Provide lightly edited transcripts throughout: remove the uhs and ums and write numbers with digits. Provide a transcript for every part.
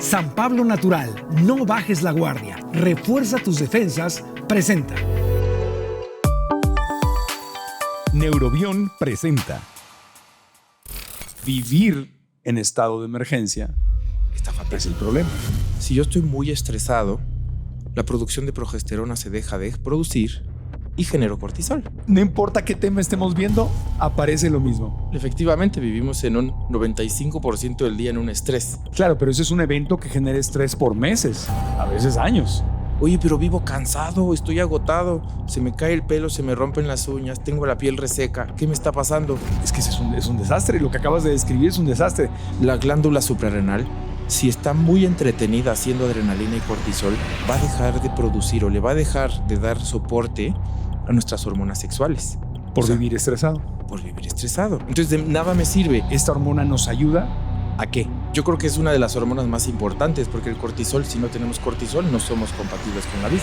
San Pablo Natural, no bajes la guardia, refuerza tus defensas, presenta. Neurobión presenta. Vivir en estado de emergencia es el problema. Si yo estoy muy estresado, la producción de progesterona se deja de producir y genero cortisol. No importa qué tema estemos viendo, aparece lo mismo. Efectivamente, vivimos en un 95% del día en un estrés. Claro, pero ese es un evento que genera estrés por meses, a veces años. Oye, pero vivo cansado, estoy agotado, se me cae el pelo, se me rompen las uñas, tengo la piel reseca. ¿Qué me está pasando? Es que ese es un desastre, lo que acabas de describir es un desastre. La glándula suprarrenal, si está muy entretenida haciendo adrenalina y cortisol, va a dejar de producir o le va a dejar de dar soporte a nuestras hormonas sexuales. Por vivir estresado. Por vivir estresado. Entonces de nada me sirve. ¿Esta hormona nos ayuda a qué? Yo creo que es una de las hormonas más importantes porque el cortisol, si no tenemos cortisol, no somos compatibles con la vida.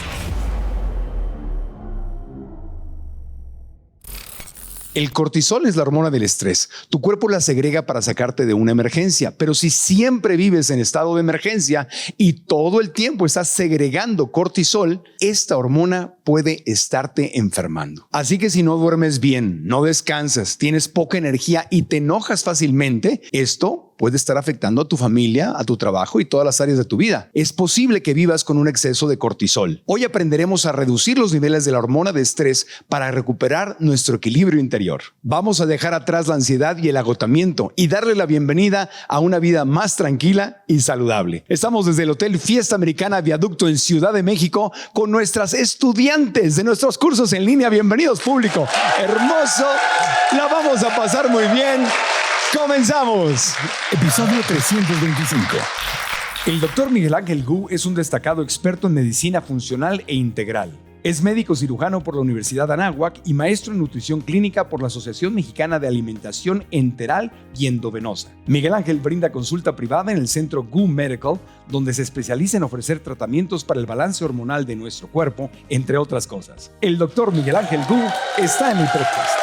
El cortisol es la hormona del estrés. Tu cuerpo la segrega para sacarte de una emergencia, pero si siempre vives en estado de emergencia y todo el tiempo estás segregando cortisol, esta hormona puede estarte enfermando. Así que si no duermes bien, no descansas, tienes poca energía y te enojas fácilmente, esto puede estar afectando a tu familia, a tu trabajo y todas las áreas de tu vida. Es posible que vivas con un exceso de cortisol. Hoy aprenderemos a reducir los niveles de la hormona de estrés para recuperar nuestro equilibrio interior. Vamos a dejar atrás la ansiedad y el agotamiento y darle la bienvenida a una vida más tranquila y saludable. Estamos desde el Hotel Fiesta Americana Viaducto en Ciudad de México con nuestras estudiantes de nuestros cursos en línea. Bienvenidos, público. Hermoso. La vamos a pasar muy bien. ¡Comenzamos! Episodio 325. El doctor Miguel Ángel Gu es un destacado experto en medicina funcional e integral. Es médico cirujano por la Universidad Anáhuac y maestro en nutrición clínica por la Asociación Mexicana de Alimentación Enteral y Endovenosa. Miguel Ángel brinda consulta privada en el centro Gu Medical, donde se especializa en ofrecer tratamientos para el balance hormonal de nuestro cuerpo, entre otras cosas. El doctor Miguel Ángel Gu está en el podcast.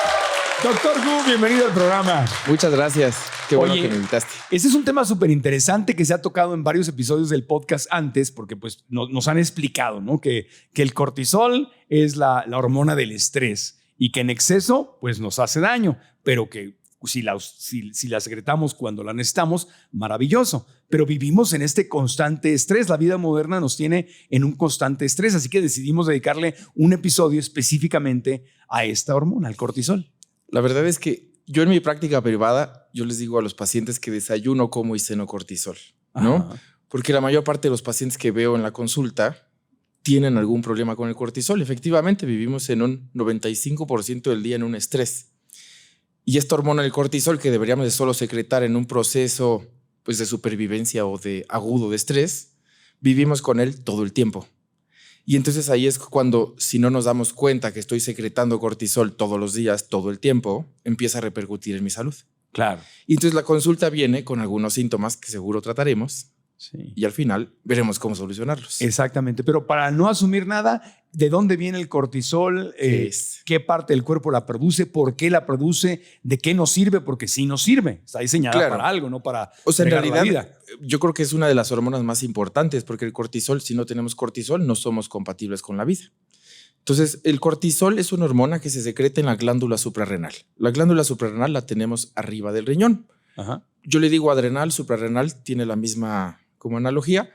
Doctor Gu, bienvenido al programa. Muchas gracias. Qué bueno Oye, que me invitaste. Este es un tema súper interesante que se ha tocado en varios episodios del podcast antes, porque pues, nos han explicado, ¿no? que el cortisol es la hormona del estrés y que en exceso pues, nos hace daño, pero que si la secretamos cuando la necesitamos, maravilloso. Pero vivimos en este constante estrés. La vida moderna nos tiene en un constante estrés, así que decidimos dedicarle un episodio específicamente a esta hormona, al cortisol. La verdad es que yo en mi práctica privada, yo les digo a los pacientes que desayuno, como y ceno cortisol, ¿no? Ajá. Porque la mayor parte de los pacientes que veo en la consulta tienen algún problema con el cortisol. Efectivamente, vivimos en un 95% del día en un estrés. Y esta hormona del cortisol, que deberíamos de solo secretar en un proceso pues, de supervivencia o de agudo de estrés, vivimos con él todo el tiempo. Y entonces ahí es cuando, si no nos damos cuenta que estoy secretando cortisol todos los días, todo el tiempo, empieza a repercutir en mi salud. Claro. Y entonces la consulta viene con algunos síntomas que seguro trataremos Sí. y al final veremos cómo solucionarlos. Exactamente, pero para no asumir nada, ¿de dónde viene el cortisol? ¿Qué parte del cuerpo la produce? ¿Por qué la produce? ¿De qué nos sirve? Porque sí nos sirve. Está diseñada Claro. para algo, no para O sea, en fregar la realidad, vida. yo creo que es una de las hormonas más importantes porque el cortisol, si no tenemos cortisol, no somos compatibles con la vida. Entonces, el cortisol es una hormona que se secreta en la glándula suprarrenal. La glándula suprarrenal la tenemos arriba del riñón. Ajá. Yo le digo adrenal, suprarrenal, tiene la misma como analogía,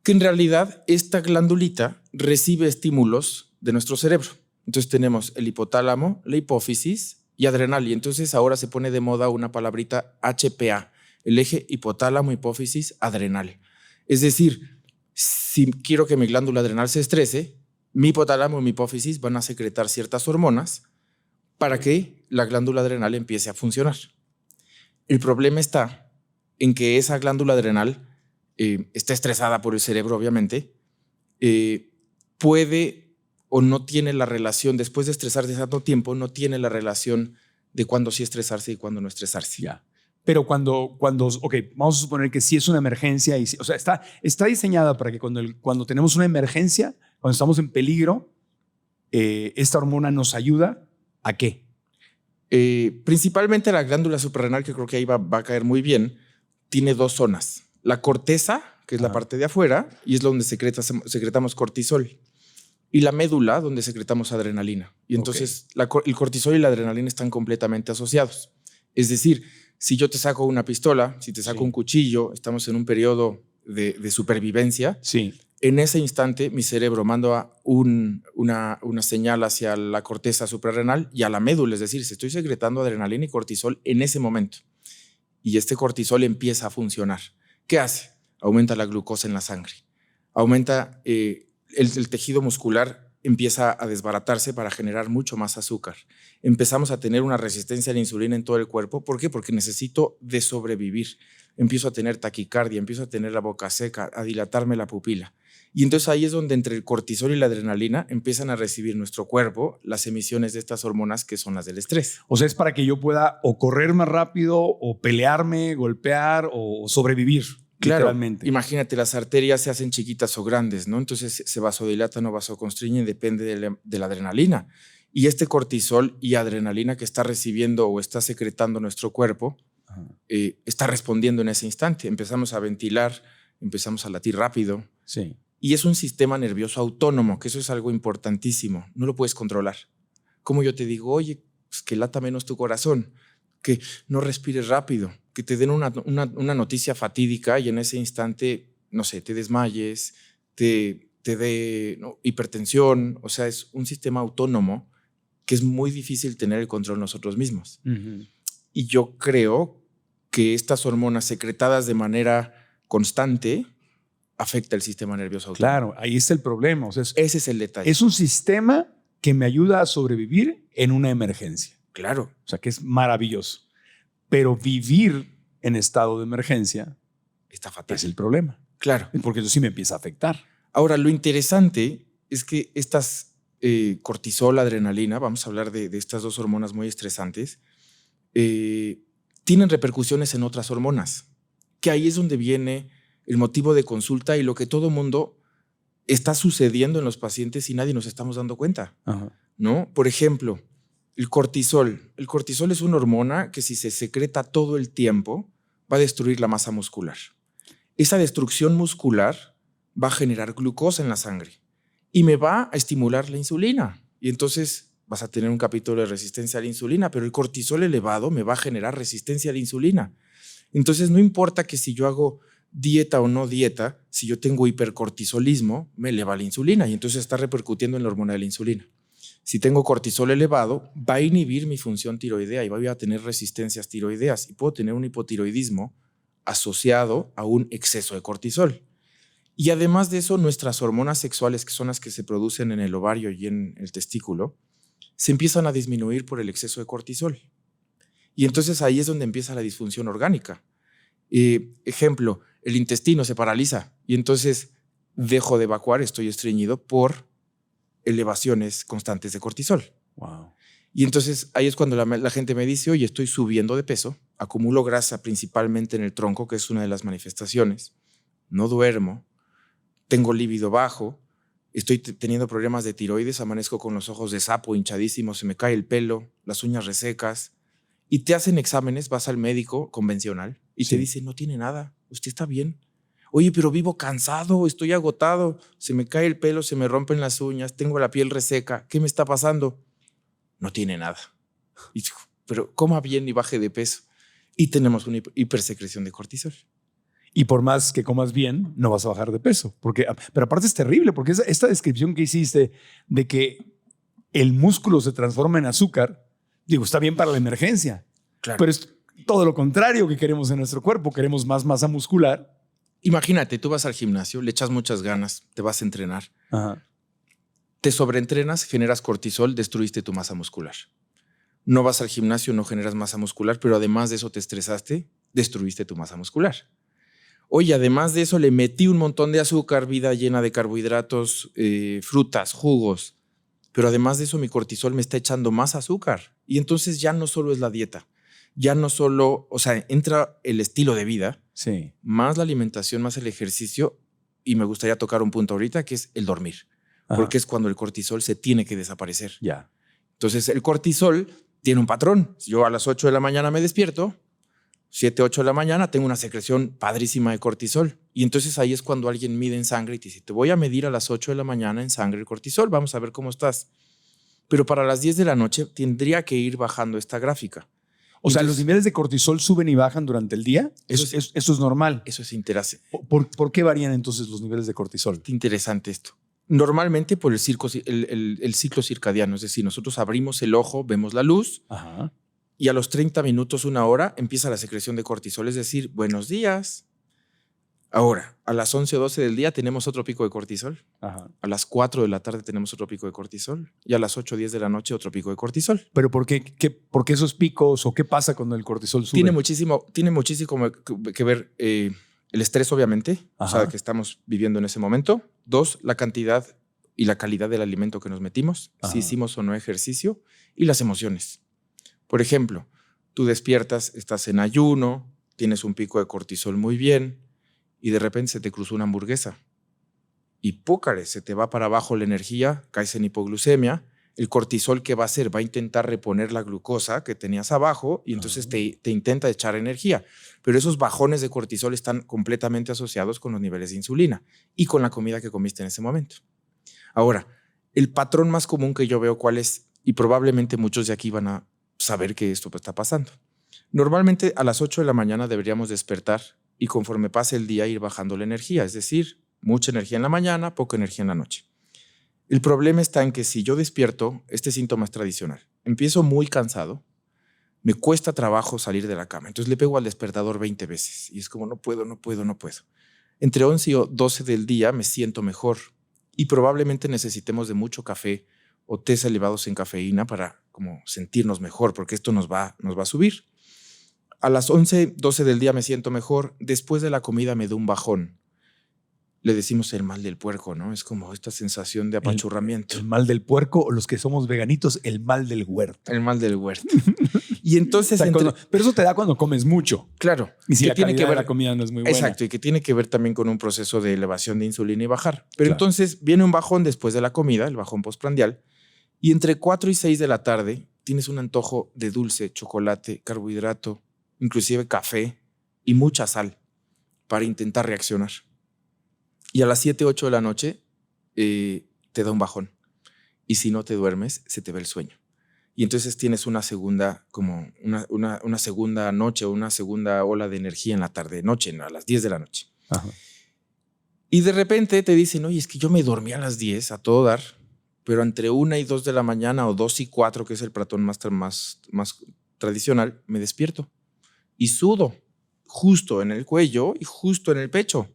que en realidad esta glandulita recibe estímulos de nuestro cerebro. Entonces tenemos el hipotálamo, la hipófisis y adrenal. Y entonces ahora se pone de moda una palabrita HPA, el eje hipotálamo, hipófisis, adrenal. Es decir, si quiero que mi glándula adrenal se estrese, mi hipotálamo y mi hipófisis van a secretar ciertas hormonas para que la glándula adrenal empiece a funcionar. El problema está en que esa glándula adrenal está estresada por el cerebro, obviamente, puede o no tiene la relación, después de estresarse tanto tiempo, no tiene la relación de cuándo sí estresarse y cuándo no estresarse. Ya. Pero cuando, ok, vamos a suponer que sí es una emergencia, o sea, está diseñada para que cuando tenemos una emergencia, cuando estamos en peligro, esta hormona nos ayuda ¿a qué? Principalmente la glándula suprarrenal, que creo que ahí va a caer muy bien, tiene dos zonas. La corteza, que es la parte de afuera, y es donde secretamos cortisol. Y la médula, donde secretamos adrenalina. Y entonces el cortisol y la adrenalina están completamente asociados. Es decir, si yo te saco una pistola, si te saco un cuchillo, estamos en un periodo de supervivencia. Sí. En ese instante, mi cerebro manda una señal hacia la corteza suprarrenal y a la médula. Es decir, se estoy secretando adrenalina y cortisol en ese momento. Y este cortisol empieza a funcionar. ¿Qué hace? Aumenta la glucosa en la sangre. Aumenta el tejido muscular, empieza a desbaratarse para generar mucho más azúcar. Empezamos a tener una resistencia a la insulina en todo el cuerpo. ¿Por qué? Porque necesito de sobrevivir. Empiezo a tener taquicardia, empiezo a tener la boca seca, a dilatarme la pupila. Y entonces ahí es donde entre el cortisol y la adrenalina empiezan a recibir nuestro cuerpo las emisiones de estas hormonas que son las del estrés. O sea, es para que yo pueda o correr más rápido, o pelearme, golpear, o sobrevivir. Claro, literalmente. Imagínate, las arterias se hacen chiquitas o grandes, ¿no? Entonces se vasodilatan o vasoconstriñen, depende de la adrenalina. Y este cortisol y adrenalina que está recibiendo o está secretando nuestro cuerpo, está respondiendo en ese instante. Empezamos a ventilar, empezamos a latir rápido. Sí. Y es un sistema nervioso autónomo, que eso es algo importantísimo. No lo puedes controlar. Como yo te digo, oye, pues que lata menos tu corazón, que no respires rápido, que te den una noticia fatídica y en ese instante, no sé, te desmayes, te dé hipertensión. O sea, es un sistema autónomo que es muy difícil tener el control nosotros mismos. Y yo creo que estas hormonas secretadas de manera constante afecta el sistema nervioso autónomo. Claro, ahí está el problema. O sea, ese es el detalle. Es un sistema que me ayuda a sobrevivir en una emergencia. Claro. O sea, que es maravilloso. Pero vivir en estado de emergencia está fatal. Es el problema. Claro. Porque eso sí me empieza a afectar. Ahora, lo interesante es que estas cortisol, adrenalina, vamos a hablar de estas dos hormonas muy estresantes, tienen repercusiones en otras hormonas, que ahí es donde viene el motivo de consulta y lo que todo mundo está sucediendo en los pacientes y nadie nos estamos dando cuenta. ¿No? Por ejemplo, el cortisol. El cortisol es una hormona que si se secreta todo el tiempo va a destruir la masa muscular. Esa destrucción muscular va a generar glucosa en la sangre y me va a estimular la insulina. Y entonces vas a tener un capítulo de resistencia a la insulina, pero el cortisol elevado me va a generar resistencia a la insulina. Entonces no importa que si yo hago dieta o no dieta, si yo tengo hipercortisolismo, me eleva la insulina y entonces está repercutiendo en la hormona de la insulina. Si tengo cortisol elevado, va a inhibir mi función tiroidea y voy a tener resistencias tiroideas y puedo tener un hipotiroidismo asociado a un exceso de cortisol. Y además de eso, nuestras hormonas sexuales, que son las que se producen en el ovario y en el testículo, se empiezan a disminuir por el exceso de cortisol. Y entonces ahí es donde empieza la disfunción orgánica. Ejemplo, el intestino se paraliza y entonces dejo de evacuar, estoy estreñido por elevaciones constantes de cortisol. Wow. Y entonces ahí es cuando la gente me dice, oye, estoy subiendo de peso, acumulo grasa principalmente en el tronco, que es una de las manifestaciones, no duermo, tengo líbido bajo, estoy teniendo problemas de tiroides, amanezco con los ojos de sapo hinchadísimos, se me cae el pelo, las uñas resecas, y te hacen exámenes, vas al médico convencional y te dice, no tiene nada, usted está bien. Oye, pero vivo cansado, estoy agotado, se me cae el pelo, se me rompen las uñas, tengo la piel reseca, ¿qué me está pasando? No tiene nada. Y digo, pero coma bien y baje de peso. Y tenemos una hipersecreción de cortisol. Y por más que comas bien, no vas a bajar de peso. Pero aparte es terrible, porque esta descripción que hiciste de que el músculo se transforma en azúcar, digo, está bien para la emergencia. Claro. Pero es todo lo contrario que queremos en nuestro cuerpo. Queremos más masa muscular. Imagínate, tú vas al gimnasio, le echas muchas ganas, te vas a entrenar. Ajá. Te sobreentrenas, generas cortisol, destruiste tu masa muscular. No vas al gimnasio, no generas masa muscular, pero además de eso te estresaste, destruiste tu masa muscular. Oye, además de eso le metí un montón de azúcar, vida llena de carbohidratos, frutas, jugos, pero además de eso mi cortisol me está echando más azúcar. Y entonces ya no solo es la dieta, ya no solo, o sea, entra el estilo de vida, Sí. más la alimentación, más el ejercicio, y me gustaría tocar un punto ahorita que es el dormir. Ajá. Porque es cuando el cortisol se tiene que desaparecer. Ya. Entonces, el cortisol tiene un patrón. Yo a las 8 de la mañana me despierto, 7, 8 de la mañana, tengo una secreción padrísima de cortisol. Y entonces ahí es cuando alguien mide en sangre y te dice, te voy a medir a las 8 de la mañana en sangre el cortisol, vamos a ver cómo estás. Pero para las 10 de la noche tendría que ir bajando esta gráfica. O sea, Entonces, ¿los niveles de cortisol suben y bajan durante el día? Eso es normal. Eso es interesante. ¿Por qué varían entonces los niveles de cortisol? Interesante esto. Normalmente por el ciclo circadiano, es decir, nosotros abrimos el ojo, vemos la luz, Ajá. y a los 30 minutos, 1 hora, empieza la secreción de cortisol, es decir, buenos días. Ahora, a las 11 o 12 del día tenemos otro pico de cortisol. Ajá. A las 4 de la tarde tenemos otro pico de cortisol. Y a las 8 o 10 de la noche otro pico de cortisol. ¿Pero por qué esos picos o qué pasa cuando el cortisol sube? Tiene muchísimo que ver el estrés, obviamente, o sea, que estamos viviendo en ese momento. 2, la cantidad y la calidad del alimento que nos metimos, si hicimos o no ejercicio. Y las emociones. Por ejemplo, tú despiertas, estás en ayuno, tienes un pico de cortisol muy bien y de repente se te cruzó una hamburguesa. Y púcare, se te va para abajo la energía, caes en hipoglucemia. El cortisol, ¿qué va a hacer? Va a intentar reponer la glucosa que tenías abajo y entonces te intenta echar energía. Pero esos bajones de cortisol están completamente asociados con los niveles de insulina y con la comida que comiste en ese momento. Ahora, el patrón más común que yo veo, ¿cuál es? Y probablemente muchos de aquí van a saber que esto está pasando. Normalmente a las 8 de la mañana deberíamos despertar y conforme pase el día ir bajando la energía, es decir, mucha energía en la mañana, poca energía en la noche. El problema está en que si yo despierto, este síntoma es tradicional. Empiezo muy cansado, me cuesta trabajo salir de la cama, entonces le pego al despertador 20 veces y es como no puedo. Entre 11 y 12 del día me siento mejor y probablemente necesitemos de mucho café o tés elevados en cafeína para como sentirnos mejor, porque esto nos va a subir. A las 11, 12 del día me siento mejor. Después de la comida me da un bajón. Le decimos el mal del puerco, ¿no? Es como esta sensación de apachurramiento. El mal del puerco, o los que somos veganitos, el mal del huerto. El mal del huerto. Y entonces... O sea, pero eso te da cuando comes mucho. Claro. Y si que la tiene que ver, la comida no es muy buena. Exacto, y que tiene que ver también con un proceso de elevación de insulina y bajar. Pero Claro. entonces viene un bajón después de la comida, el bajón postprandial, y entre 4 y 6 de la tarde tienes un antojo de dulce, chocolate, carbohidrato, inclusive café y mucha sal para intentar reaccionar. Y a las 7, 8 de la noche te da un bajón. Y si no te duermes, se te va el sueño. Y entonces tienes una segunda, como una segunda noche o una segunda ola de energía en la tarde-noche, a las 10 de la noche. Ajá. Y de repente te dicen, oye, es que yo me dormí a las 10 a todo dar, pero entre 1 y 2 de la mañana o 2 y 4, que es el patrón más tradicional, me despierto y sudo justo en el cuello y justo en el pecho.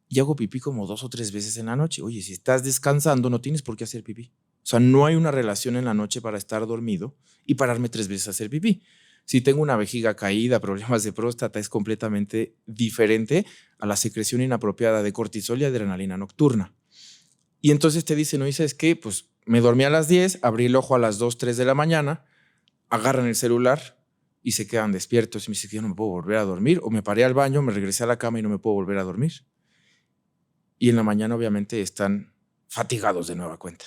Y hago pipí como 2 o 3 veces en la noche. Oye, si estás descansando, no tienes por qué hacer pipí. O sea, no hay una relación en la noche para estar dormido y pararme 3 veces a hacer pipí. Si tengo una vejiga caída, problemas de próstata, es completamente diferente a la secreción inapropiada de cortisol y adrenalina nocturna. Y entonces te dicen, ¿no? ¿Sabes qué? Pues me dormí a las 10, abrí el ojo a las 2, 3 de la mañana, agarran el celular y se quedan despiertos. Y me dicen que yo no me puedo volver a dormir. O me paré al baño, me regresé a la cama y no me puedo volver a dormir. Y en la mañana obviamente están fatigados de nueva cuenta.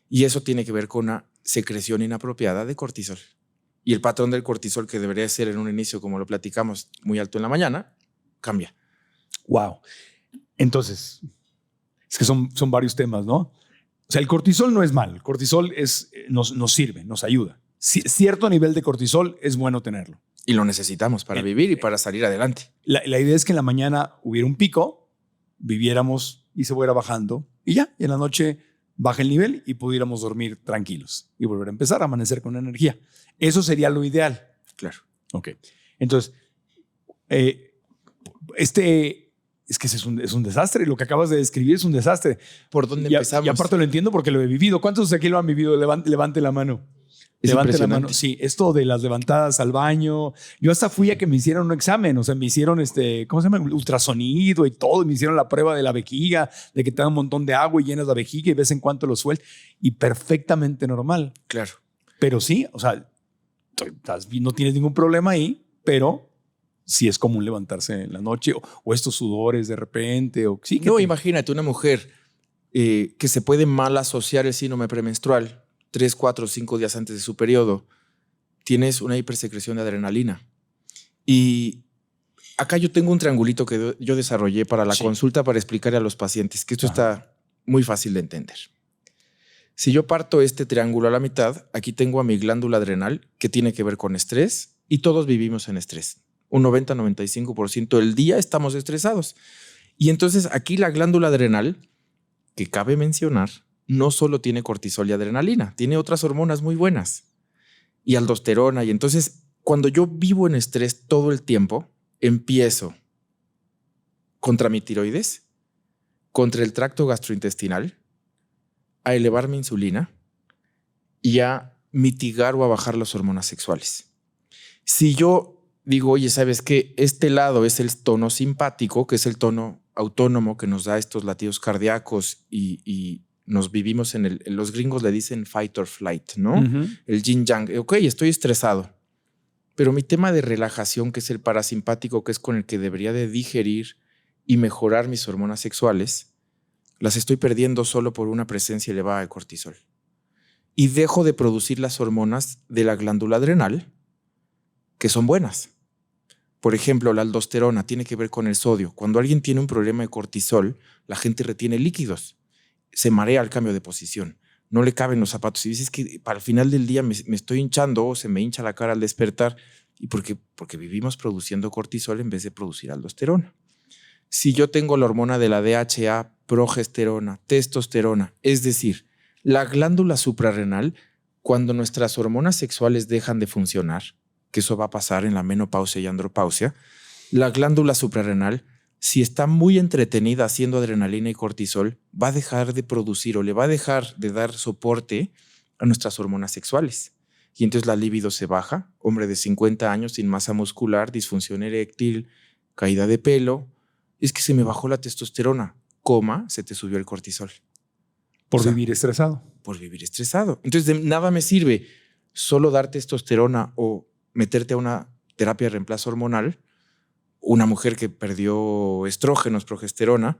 Y eso tiene que ver con una secreción inapropiada de cortisol. Y el patrón del cortisol, que debería ser en un inicio, como lo platicamos, muy alto en la mañana, cambia. Wow. Entonces, es que son varios temas, ¿no? O sea, el cortisol no es mal. El cortisol nos sirve, nos ayuda. Cierto nivel de cortisol es bueno tenerlo. Y lo necesitamos para vivir y para salir adelante. La idea es que en la mañana hubiera un pico, viviéramos y se fuera bajando y ya, y en la noche baja el nivel y pudiéramos dormir tranquilos y volver a empezar a amanecer con energía. Eso sería lo ideal. Claro. Ok. Entonces, es que ese es un desastre. Lo que acabas de describir es un desastre. ¿Por dónde empezamos? Y aparte lo entiendo porque lo he vivido. ¿Cuántos de aquí lo han vivido? Levante la mano. Es Levante la mano. impresionante. Sí, esto de las levantadas al baño. Yo hasta fui a que me hicieron un examen. O sea, me hicieron ¿cómo se llama? Ultrasonido y todo. Y me hicieron la prueba de la vejiga, de que te da un montón de agua y llenas la vejiga y ves en cuánto lo sueltas. Y perfectamente normal. Claro. Pero sí, o sea, no tienes ningún problema ahí, pero sí es común levantarse en la noche o estos sudores de repente. O, sí, No, imagínate una mujer que se puede mal asociar el síndrome premenstrual 3, 4, 5 días antes de su periodo. Tienes una hipersecreción de adrenalina. Y acá yo tengo un triangulito que yo desarrollé para la consulta para explicarle a los pacientes que esto está muy fácil de entender. Si yo parto este triángulo a la mitad, aquí tengo a mi glándula adrenal que tiene que ver con estrés y todos vivimos en estrés. Un 90-95% del día estamos estresados. Y entonces aquí la glándula adrenal, que cabe mencionar, no solo tiene cortisol y adrenalina, tiene otras hormonas muy buenas y aldosterona. Y entonces cuando yo vivo en estrés todo el tiempo, empiezo contra mi tiroides, contra el tracto gastrointestinal, a elevar mi insulina y a mitigar o a bajar las hormonas sexuales. Si yo digo, oye, ¿sabes qué? Este lado es el tono simpático, que es el tono autónomo que nos da estos latidos cardíacos y nos vivimos en los gringos le dicen fight or flight, ¿no? El yin yang. Ok, estoy estresado, pero mi tema de relajación, que es el parasimpático, que es con el que debería de digerir y mejorar mis hormonas sexuales, las estoy perdiendo solo por una presencia elevada de cortisol. Y dejo de producir las hormonas de la glándula adrenal, que son buenas. Por ejemplo, la aldosterona tiene que ver con el sodio. Cuando alguien tiene un problema de cortisol, la gente retiene líquidos. Se marea al cambio de posición. No le caben los zapatos. Y dices que para el final del día me estoy hinchando o se me hincha la cara al despertar. ¿Y por qué? Porque vivimos produciendo cortisol en vez de producir aldosterona. Si yo tengo la hormona de la DHA, progesterona, testosterona, es decir, la glándula suprarrenal, cuando nuestras hormonas sexuales dejan de funcionar, que eso va a pasar en la menopausia y andropausia, la glándula suprarrenal, si está muy entretenida haciendo adrenalina y cortisol, va a dejar de producir o le va a dejar de dar soporte a nuestras hormonas sexuales. Y entonces la libido se baja, hombre de 50 años sin masa muscular, disfunción eréctil, caída de pelo. Es que se me bajó la testosterona, se te subió el cortisol. Por vivir estresado. Por vivir estresado. Entonces de nada me sirve solo dar testosterona o meterte a una terapia de reemplazo hormonal, una mujer que perdió estrógenos, progesterona,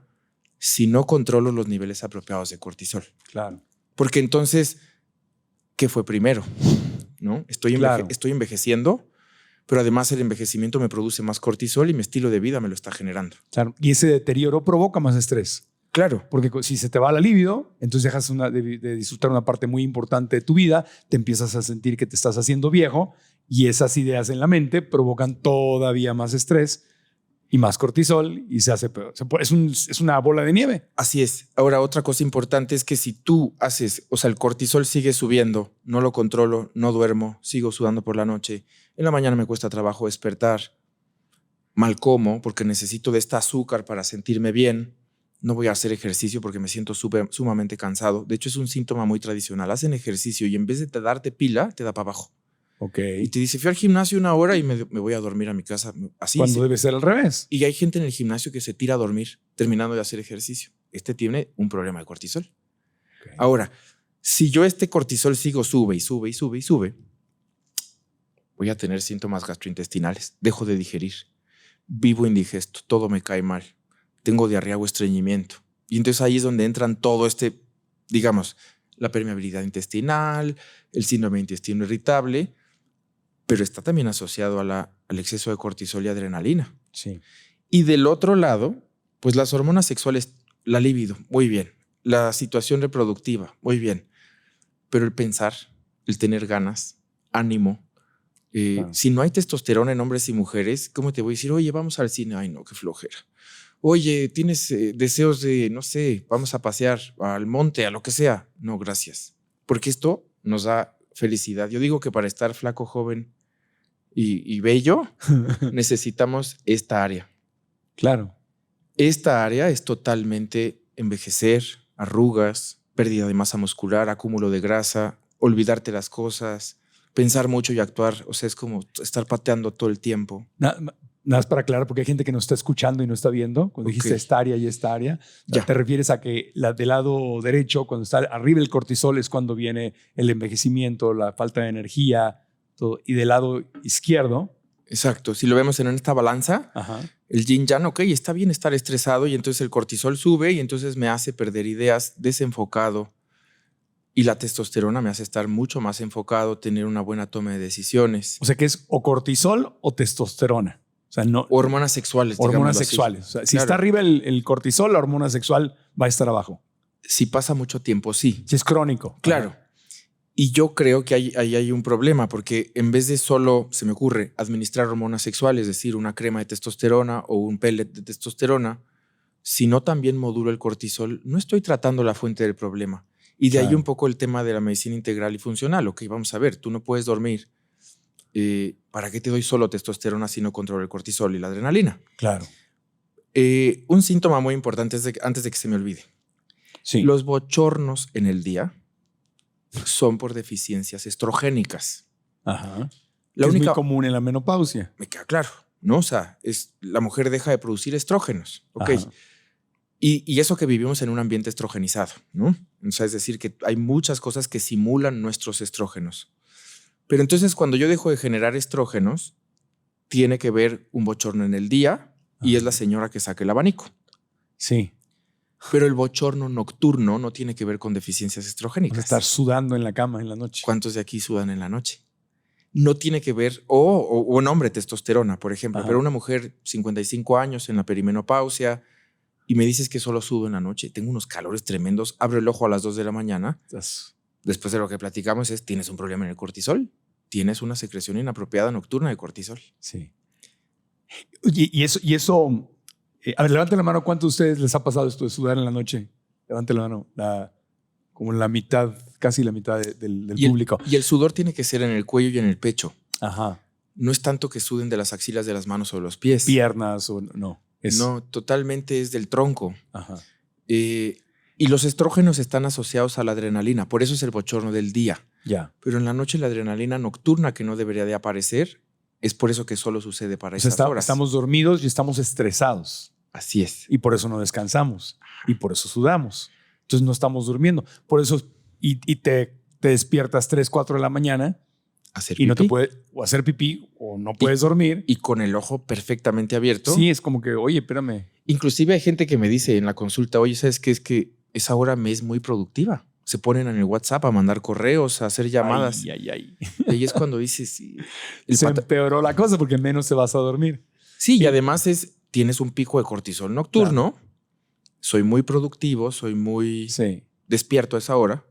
si no controlo los niveles apropiados de cortisol. Claro. Porque entonces, ¿qué fue primero? ¿No? Estoy envejeciendo, pero además el envejecimiento me produce más cortisol y mi estilo de vida me lo está generando. Claro. Y ese deterioro provoca más estrés. Claro. Porque si se te va la libido, entonces dejas de disfrutar una parte muy importante de tu vida, te empiezas a sentir que te estás haciendo viejo y esas ideas en la mente provocan todavía más estrés y más cortisol y se hace peor. Es una bola de nieve. Así es. Ahora, otra cosa importante es que si tú haces, o sea, el cortisol sigue subiendo, no lo controlo, no duermo, sigo sudando por la noche, en la mañana me cuesta trabajo despertar, mal como porque necesito de esta azúcar para sentirme bien, no voy a hacer ejercicio porque me siento sumamente cansado. De hecho, es un síntoma muy tradicional. Hacen ejercicio y en vez de darte pila, te da para abajo. Okay. Y te dice, fui al gimnasio 1 hora y me voy a dormir a mi casa. Así. Cuando debe ser al revés. Y hay gente en el gimnasio que se tira a dormir terminando de hacer ejercicio. Este tiene un problema de cortisol. Okay. Ahora, si yo este cortisol sube y sube y sube y sube, voy a tener síntomas gastrointestinales. Dejo de digerir. Vivo indigesto. Todo me cae mal. Tengo diarrea o estreñimiento. Y entonces ahí es donde entran todo digamos, la permeabilidad intestinal, el síndrome de intestino irritable, pero está también asociado al exceso de cortisol y adrenalina. Sí. Y del otro lado, pues las hormonas sexuales, la libido, muy bien. La situación reproductiva, muy bien. Pero el pensar, el tener ganas, ánimo. Claro. Si no hay testosterona en hombres y mujeres, ¿cómo te voy a decir? Oye, vamos al cine. Ay, no, qué flojera. Oye, ¿tienes deseos de, no sé, vamos a pasear al monte, a lo que sea? No, gracias. Porque esto nos da felicidad. Yo digo que para estar flaco, joven y bello, necesitamos esta área. Claro. Esta área es totalmente envejecer, arrugas, pérdida de masa muscular, acúmulo de grasa, olvidarte las cosas, pensar mucho y actuar. O sea, es como estar pateando todo el tiempo. Nada más para aclarar, porque hay gente que nos está escuchando y no está viendo. Cuando dijiste esta área y esta área, te refieres a que del lado derecho, cuando está arriba el cortisol, es cuando viene el envejecimiento, la falta de energía, todo. Y del lado izquierdo. Exacto. Si lo vemos en esta balanza, el yin yang, está bien estar estresado y entonces el cortisol sube y entonces me hace perder ideas, desenfocado. Y la testosterona me hace estar mucho más enfocado, tener una buena toma de decisiones. O sea, que es o cortisol o testosterona. O sea, no. Hormonas sexuales. Hormonas digámoslo así. sexuales. O sea, si Claro. está arriba el cortisol, la hormona sexual va a estar abajo. Si pasa mucho tiempo, sí. Si es crónico. Claro. Ajá. Y yo creo que ahí hay un problema, porque en vez de solo, se me ocurre, administrar hormonas sexuales, es decir, una crema de testosterona o un pellet de testosterona, si no también modulo el cortisol, no estoy tratando la fuente del problema. Y de ahí Claro. un poco el tema de la medicina integral y funcional. Ok, vamos a ver, tú no puedes dormir. ¿Para qué te doy solo testosterona si no controlo el cortisol y la adrenalina? Claro. Un síntoma muy importante antes de que se me olvide. Sí. Los bochornos en el día son por deficiencias estrogénicas. Ajá. La Que es única, muy común en la menopausia. me queda claro, ¿no? O sea, la mujer deja de producir estrógenos, ¿ok? Ajá. Y eso que vivimos en un ambiente estrogenizado, ¿no? O sea, es decir, que hay muchas cosas que simulan nuestros estrógenos. Pero entonces cuando yo dejo de generar estrógenos, tiene que ver un bochorno en el día y Ajá. es la señora que saca el abanico. Sí. Pero el bochorno nocturno no tiene que ver con deficiencias O estrogénicas. sea, estar sudando en la cama en la noche. ¿Cuántos de aquí sudan en la noche? No tiene que ver, o un hombre, testosterona, por ejemplo, Ajá. pero una mujer, 55 años, en la perimenopausia, y me dices que solo sudo en la noche, tengo unos calores tremendos, abro el ojo a las 2 de la mañana, Estás- después de lo que platicamos tienes un problema en el cortisol, tienes una secreción inapropiada nocturna de cortisol. Sí. Oye, y eso a ver, levanten la mano. ¿Cuántos de ustedes les ha pasado esto de sudar en la noche? Levanten la mano. Como la mitad, casi la mitad del Y público. y el sudor tiene que ser en el cuello y en el pecho. Ajá. No es tanto que suden de las axilas de las manos o de los pies. Piernas o no. No, totalmente es del tronco. Ajá. Y los estrógenos están asociados a la adrenalina, por eso es el bochorno del día. Ya. Pero en la noche la adrenalina nocturna que no debería de aparecer, es por eso que solo sucede para O sea, esas horas. estamos dormidos y estamos estresados. Así es. Y por eso no descansamos. Y por eso sudamos. Entonces no estamos durmiendo. Por eso, y te despiertas 3, 4 de la mañana Hacer y no te pipí. puedes o hacer pipí o no puedes dormir. Y con el ojo perfectamente abierto. Sí, es como que, oye, espérame. Inclusive hay gente que me dice en la consulta, oye, ¿sabes qué? Es que esa hora me es muy productiva. Se ponen en el WhatsApp a mandar correos, a hacer llamadas. Ay. Y ahí es cuando dices, sí, Se empeoró la cosa porque menos te vas a dormir. sí, y además tienes un pico de cortisol nocturno. Claro. Soy muy productivo, soy muy Sí. despierto a esa hora,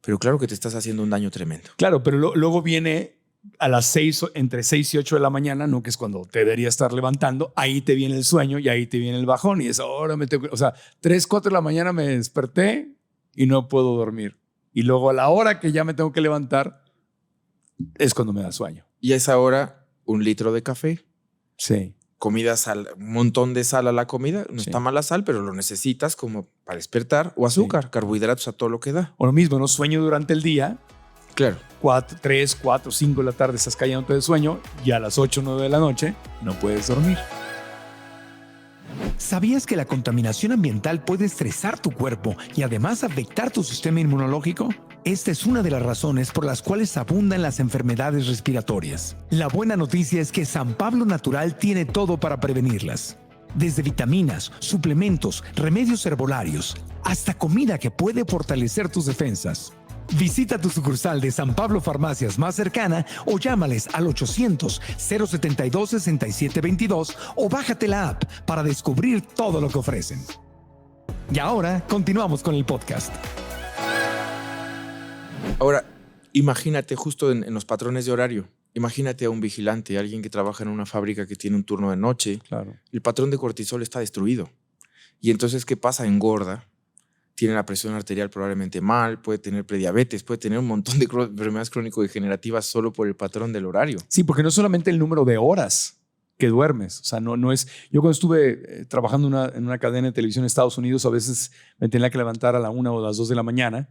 pero claro que te estás haciendo un daño tremendo. Claro, pero luego viene a las 6, entre 6 y 8 de la mañana, ¿no? Que es cuando te debería estar levantando. Ahí te viene el sueño y ahí te viene el bajón. Y es ahora me tengo que, o sea, 3, 4 de la mañana me desperté y no puedo dormir. Y luego a la hora que ya me tengo que levantar es cuando me da sueño. Y a esa hora, 1 litro de café, Sí. comida, sal, un montón de sal a la comida. No Sí. está mala sal, pero lo necesitas como para despertar. O azúcar, carbohidratos a todo lo que da. O lo mismo, ¿no? Sueño durante el día. Claro. 3, 4, 5 de la tarde estás cayéndote de sueño y a las 8, 9 de la noche no puedes dormir. ¿Sabías que la contaminación ambiental puede estresar tu cuerpo y además afectar tu sistema inmunológico? Esta es una de las razones por las cuales abundan las enfermedades respiratorias. La buena noticia es que San Pablo Natural tiene todo para prevenirlas. Desde vitaminas, suplementos, remedios herbolarios, hasta comida que puede fortalecer tus defensas. Visita tu sucursal de San Pablo Farmacias más cercana o llámales al 800-072-6722 o bájate la app para descubrir todo lo que ofrecen. Y ahora continuamos con el podcast. Ahora, imagínate justo en los patrones de horario. Imagínate a un vigilante, alguien que trabaja en una fábrica que tiene un turno de noche. Claro. El patrón de cortisol está destruido. Y entonces, ¿qué pasa? Engorda. Tiene la presión arterial probablemente mal, puede tener prediabetes, puede tener un montón de enfermedades crónico-degenerativas solo por el patrón del horario. Sí, porque no solamente el número de horas que duermes, o sea, no es... Yo cuando estuve trabajando en una cadena de televisión en Estados Unidos, a veces me tenía que levantar a la 1 o las 2 de la mañana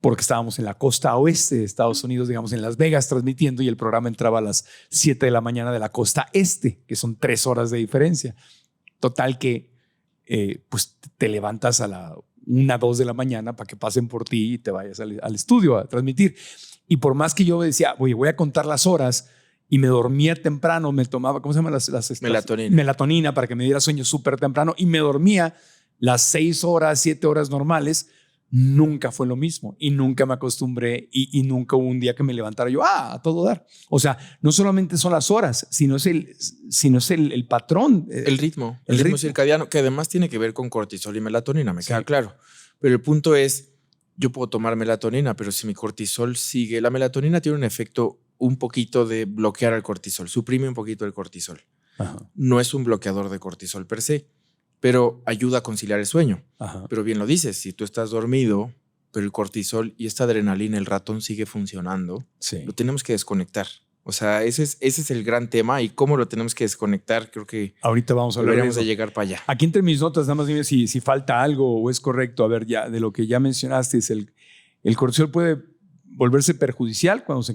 porque estábamos en la costa oeste de Estados Unidos, digamos en Las Vegas transmitiendo, y el programa entraba a las 7 de la mañana de la costa este, que son 3 horas de diferencia. Total que pues te levantas a la 1, 2 de la mañana para que pasen por ti y te vayas al estudio a transmitir. Y por más que yo decía, oye, voy a contar las horas, y me dormía temprano, me tomaba, ¿cómo se llama? Melatonina. Melatonina para que me diera sueño súper temprano, y me dormía las 6 horas, 7 horas normales, nunca fue lo mismo y nunca me acostumbré y nunca hubo un día que me levantara yo a todo dar. O sea, no solamente son las horas, sino es el patrón. El ritmo circadiano, que además tiene que ver con cortisol y melatonina, me queda claro. Pero el punto es, yo puedo tomar melatonina, pero si mi cortisol sigue, la melatonina tiene un efecto un poquito de bloquear el cortisol, suprime un poquito el cortisol. Ajá. No es un bloqueador de cortisol per se, pero ayuda a conciliar el sueño. Ajá. Pero bien lo dices, si tú estás dormido, pero el cortisol y esta adrenalina, el ratón sigue funcionando, Sí. lo tenemos que desconectar. O sea, ese es el gran tema y cómo lo tenemos que desconectar, creo que Ahorita vamos a hablar deberíamos de de eso. llegar para allá. Aquí entre mis notas, nada más dime si falta algo o es correcto. A ver, ya de lo que ya mencionaste, es el cortisol puede volverse perjudicial cuando se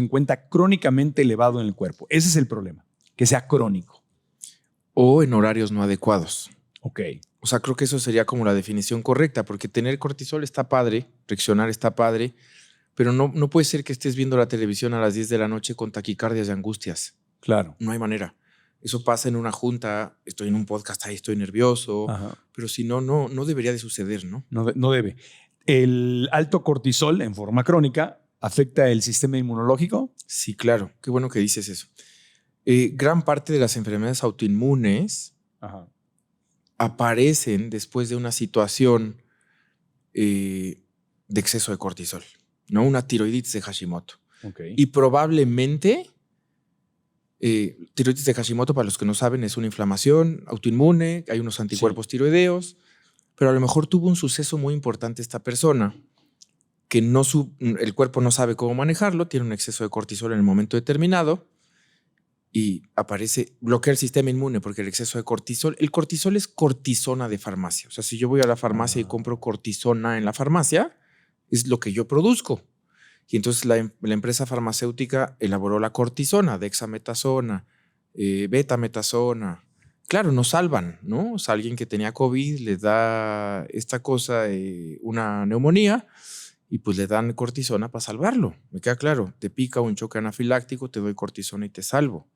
encuentra crónicamente elevado en el cuerpo. Ese es el problema, que sea crónico. O en horarios no adecuados. Ok. O sea, creo que eso sería como la definición correcta, porque tener cortisol está padre, reaccionar está padre, pero no puede ser que estés viendo la televisión a las 10 de la noche con taquicardias y angustias. Claro. No hay manera. Eso pasa en una junta, estoy en un podcast, ahí estoy nervioso, Ajá. pero si no debería de suceder, ¿no? No debe. El alto cortisol en forma crónica afecta el sistema inmunológico. Sí, claro. Qué bueno que dices eso. Gran parte de las enfermedades autoinmunes Ajá. aparecen después de una situación de exceso de cortisol, ¿no? Una tiroiditis de Hashimoto. Okay. Y probablemente, tiroiditis de Hashimoto, para los que no saben, es una inflamación autoinmune, hay unos anticuerpos tiroideos, pero a lo mejor tuvo un suceso muy importante esta persona que el cuerpo no sabe cómo manejarlo, tiene un exceso de cortisol en el momento determinado y bloquea el sistema inmune porque el exceso de cortisol, el cortisol es cortisona de farmacia. O sea, si yo voy a la farmacia y compro cortisona en la farmacia, es lo que yo produzco. Y entonces la empresa farmacéutica elaboró la cortisona, dexametasona, betametasona. Claro, no salvan, ¿no? O sea, alguien que tenía COVID les da esta cosa, una neumonía, y pues le dan cortisona para salvarlo. Me queda claro. Te pica un choque anafiláctico, te doy cortisona y te salvo.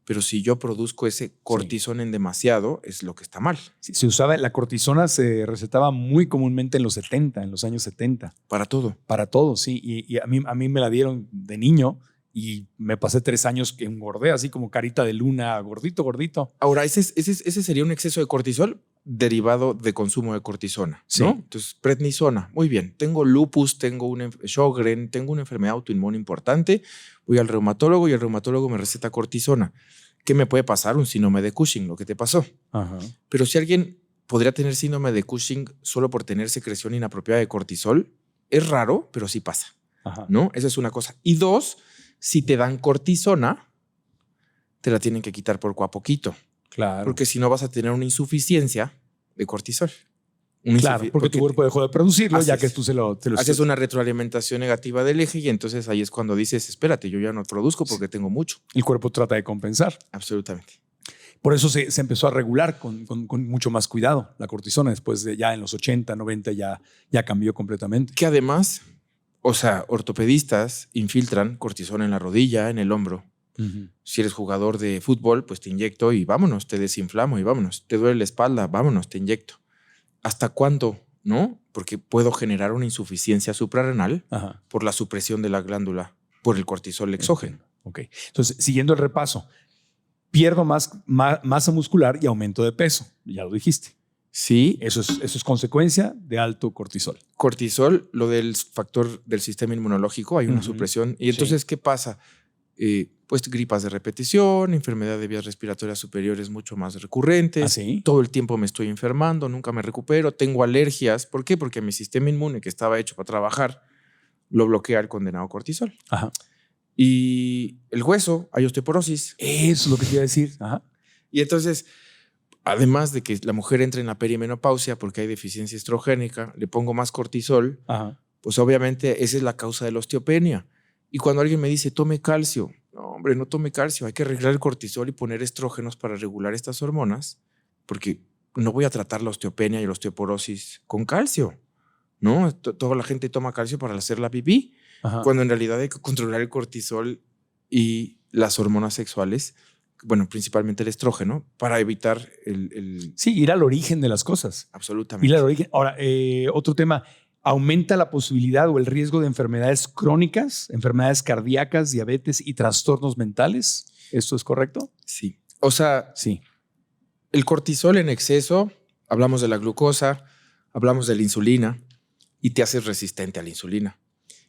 Pero si yo produzco ese cortisona en demasiado, es lo que está mal. Sí, se usaba, la cortisona se recetaba muy comúnmente en los años 70. Para todo. Para todos, sí. Y a mí me la dieron de niño y me pasé 3 años que engordé así como carita de luna, gordito. Ahora, ese sería un exceso de cortisol derivado de consumo de cortisona, Sí. ¿no? Entonces, prednisona, muy bien. Tengo lupus, tengo Sjögren, tengo una enfermedad autoinmune importante. Voy al reumatólogo y el reumatólogo me receta cortisona. ¿Qué me puede pasar? Un síndrome de Cushing, lo que te pasó. Ajá. Pero si alguien podría tener síndrome de Cushing solo por tener secreción inapropiada de cortisol, es raro, pero sí pasa, Ajá. ¿no? Esa es una cosa. Y dos, si te dan cortisona, te la tienen que quitar poco a poquito. Claro. Porque si no vas a tener una insuficiencia de cortisol. Claro, porque tu cuerpo dejó de producirlo ya que tú se lo haces una retroalimentación negativa del eje y entonces ahí es cuando dices, espérate, yo ya no produzco porque tengo mucho. El cuerpo trata de compensar. Absolutamente. Por eso se empezó a regular con mucho más cuidado la cortisona. Después de ya en los 80, 90 ya cambió completamente. Que además, o sea, ortopedistas infiltran cortisona en la rodilla, en el hombro. Uh-huh. Si eres jugador de fútbol, pues te inyecto y vámonos, te desinflamo y vámonos. Te duele la espalda, vámonos, te inyecto. ¿Hasta cuándo? ¿No? Porque puedo generar una insuficiencia suprarrenal Ajá. por la supresión de la glándula, por el cortisol exógeno. Ok. Entonces, siguiendo el repaso, pierdo masa muscular y aumento de peso. Ya lo dijiste. Sí. Eso es consecuencia de alto cortisol. Cortisol, lo del factor del sistema inmunológico, hay una supresión. Y entonces, ¿qué pasa? Pues gripas de repetición, enfermedad de vías respiratorias superiores mucho más recurrentes. ¿Ah, sí? Todo el tiempo me estoy enfermando, nunca me recupero, tengo alergias. ¿Por qué? Porque mi sistema inmune, que estaba hecho para trabajar, lo bloquea el condenado cortisol. Ajá. Y el hueso, hay osteoporosis. Eso es lo que te iba a decir. Ajá. Y entonces, además de que la mujer entra en la perimenopausia porque hay deficiencia estrogénica, le pongo más cortisol, Ajá. pues obviamente esa es la causa de la osteopenia. Y cuando alguien me dice, tome calcio, no, hombre, no tome calcio, hay que arreglar el cortisol y poner estrógenos para regular estas hormonas, porque no voy a tratar la osteopenia y la osteoporosis con calcio, ¿no? Toda la gente toma calcio para hacer la pipí, Ajá. cuando en realidad hay que controlar el cortisol y las hormonas sexuales bueno, principalmente el estrógeno, para evitar Sí, ir al origen de las cosas. absolutamente. Ir al origen. Ahora, otro tema. ¿Aumenta la posibilidad o el riesgo de enfermedades crónicas, enfermedades cardíacas, diabetes y trastornos mentales? ¿Esto es correcto? Sí. O sea, Sí. el cortisol en exceso, hablamos de la glucosa, hablamos de la insulina y te haces resistente a la insulina.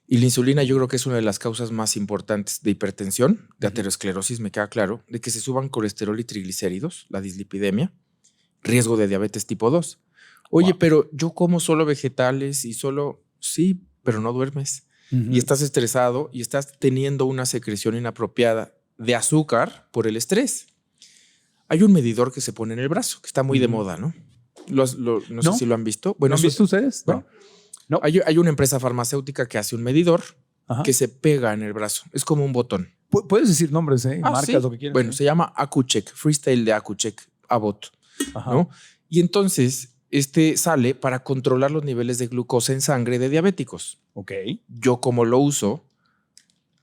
Y la insulina yo creo que es una de las causas más importantes de hipertensión, de aterosclerosis, me queda claro, de que se suban colesterol y triglicéridos, la dislipidemia, riesgo de diabetes tipo 2. Oye, Wow. pero yo como solo vegetales y solo... Sí, pero no duermes. Uh-huh. Y estás estresado y estás teniendo una secreción inapropiada de azúcar por el estrés. Hay un medidor que se pone en el brazo, que está muy de moda, ¿no? No sé si lo han visto. Bueno, ¿No han visto ustedes? bueno, No. hay una empresa farmacéutica que hace un medidor Ajá. que se pega en el brazo. Es como un botón. Puedes decir nombres, marcas, ¿sí? lo que quieras. Bueno, se llama AcuCheck, Freestyle de AcuCheck, Abbott, Ajá. ¿no? Y entonces sale para controlar los niveles de glucosa en sangre de diabéticos. Ok. Yo como lo uso,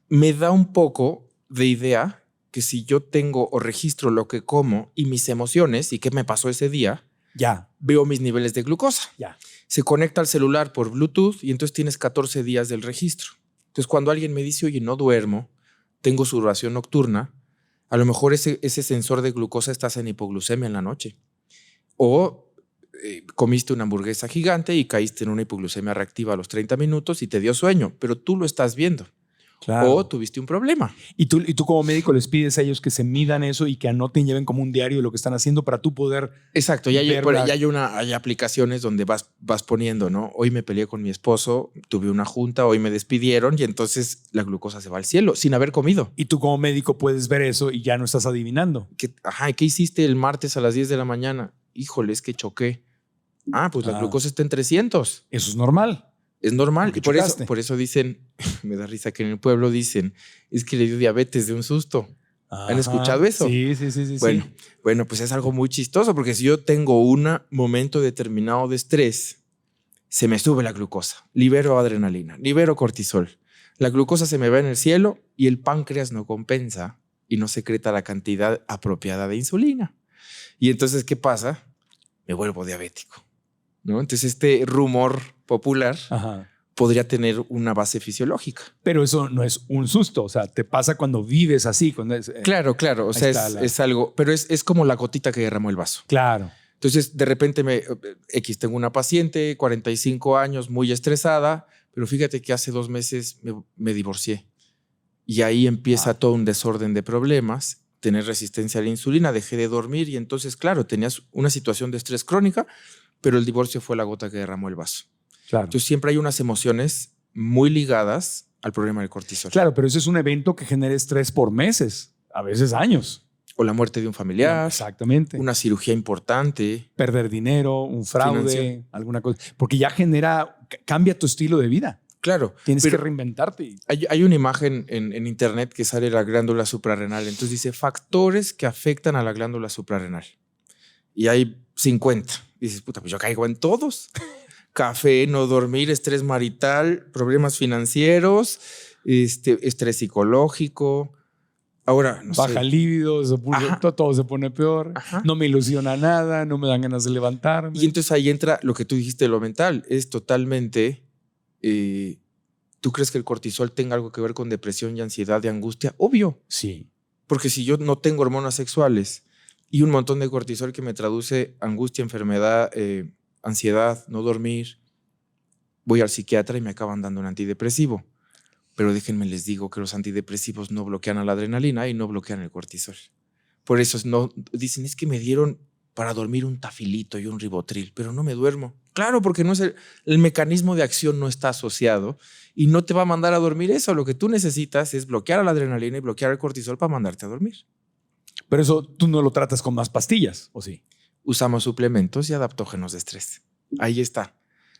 me da un poco de idea que si yo tengo o registro lo que como y mis emociones y qué me pasó ese día, Ya. veo mis niveles de glucosa. Ya. Se conecta al celular por Bluetooth y entonces tienes 14 días del registro. Entonces cuando alguien me dice, oye, no duermo, tengo sudoración nocturna, a lo mejor ese sensor de glucosa estás en hipoglucemia en la noche. O comiste una hamburguesa gigante y caíste en una hipoglucemia reactiva a los 30 minutos y te dio sueño, pero tú lo estás viendo. Claro. O tuviste un problema. Y tú como médico les pides a ellos que se midan eso y que anoten, lleven como un diario de lo que están haciendo para tú poder... Exacto, ya Verla. hay aplicaciones donde vas poniendo, ¿no? Hoy me peleé con mi esposo, tuve una junta, hoy me despidieron y entonces la glucosa se va al cielo sin haber comido. Y tú como médico puedes ver eso y ya no estás adivinando. ¿Qué hiciste el martes a las 10 de la mañana? Híjole, es que choqué. Pues la glucosa está en 300. Eso es normal. Es normal. Porque Y por chocaste. eso dicen, me da risa que en el pueblo dicen, es que le dio diabetes de un susto. ¿Han escuchado eso? Sí. Bueno, pues es algo muy chistoso porque si yo tengo un momento determinado de estrés, se me sube la glucosa, libero adrenalina, libero cortisol. La glucosa se me va en el cielo y el páncreas no compensa y no secreta la cantidad apropiada de insulina. Y entonces, ¿qué pasa? Me vuelvo diabético, ¿no? Entonces este rumor popular Ajá. podría tener una base fisiológica. Pero eso no es un susto. O sea, te pasa cuando vives así. Cuando Claro. O sea, está es algo, pero es como la gotita que derramó el vaso. Claro. Entonces, de repente tengo una paciente, 45 años, muy estresada, pero fíjate que hace 2 meses me divorcié. Y ahí empieza todo un desorden de problemas, tener resistencia a la insulina, dejé de dormir y entonces, claro, tenías una situación de estrés crónica, pero el divorcio fue la gota que derramó el vaso. Claro. Entonces, siempre hay unas emociones muy ligadas al problema del cortisol. Claro, pero ese es un evento que genera estrés por meses, a veces años. O la muerte de un familiar, Exactamente. una cirugía importante. Perder dinero, un fraude, Financiero. alguna cosa. Porque ya cambia tu estilo de vida. Claro. Tienes que pero reinventarte. hay una imagen en internet que sale la glándula suprarrenal. Entonces dice factores que afectan a la glándula suprarrenal. Y hay 50. Dices, puta, pues yo caigo en todos. Café, no dormir, estrés marital, problemas financieros, estrés psicológico. Ahora, no Baja sé. líbido, Ajá. todo se pone peor. Ajá. No me ilusiona nada, no me dan ganas de levantarme. Y entonces ahí entra lo que tú dijiste de lo mental. Es totalmente... ¿Tú crees que el cortisol tenga algo que ver con depresión y ansiedad y angustia? Obvio. Sí. Porque si yo no tengo hormonas sexuales y un montón de cortisol que me traduce angustia, enfermedad, ansiedad, no dormir, voy al psiquiatra y me acaban dando un antidepresivo. Pero déjenme les digo que los antidepresivos no bloquean a la adrenalina y no bloquean el cortisol. Por eso dicen, es que me dieron para dormir un tafilito y un ribotril, pero no me duermo. Claro, porque no es el mecanismo de acción no está asociado y no te va a mandar a dormir eso. Lo que tú necesitas es bloquear a la adrenalina y bloquear el cortisol para mandarte a dormir. Pero eso tú no lo tratas con más pastillas, ¿o sí? Usamos suplementos y adaptógenos de estrés. Ahí está.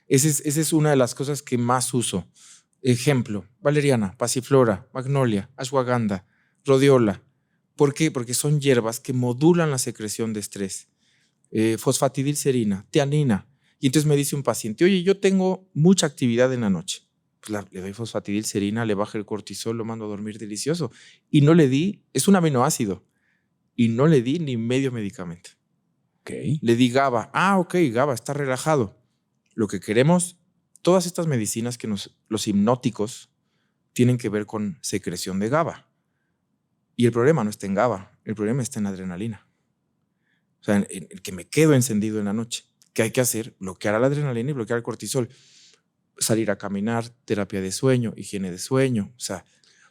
Esa es una de las cosas que más uso. Ejemplo, valeriana, pasiflora, magnolia, ashwagandha, rhodiola. ¿Por qué? Porque son hierbas que modulan la secreción de estrés. Fosfatidilcerina, tianina. Y entonces me dice un paciente, oye, yo tengo mucha actividad en la noche. Pues le doy fosfatidilcerina, le baja el cortisol, lo mando a dormir delicioso. Y no le di, es un aminoácido. y no le di ni medio medicamento. Ok. Le di GABA. Ah, ok, GABA, está relajado. Lo que queremos, todas estas medicinas los hipnóticos tienen que ver con secreción de GABA. Y el problema no está en GABA, el problema está en adrenalina. O sea, en el que me quedo encendido en la noche. ¿Qué hay que hacer? Bloquear a la adrenalina y bloquear el cortisol. Salir a caminar, terapia de sueño, higiene de sueño. O sea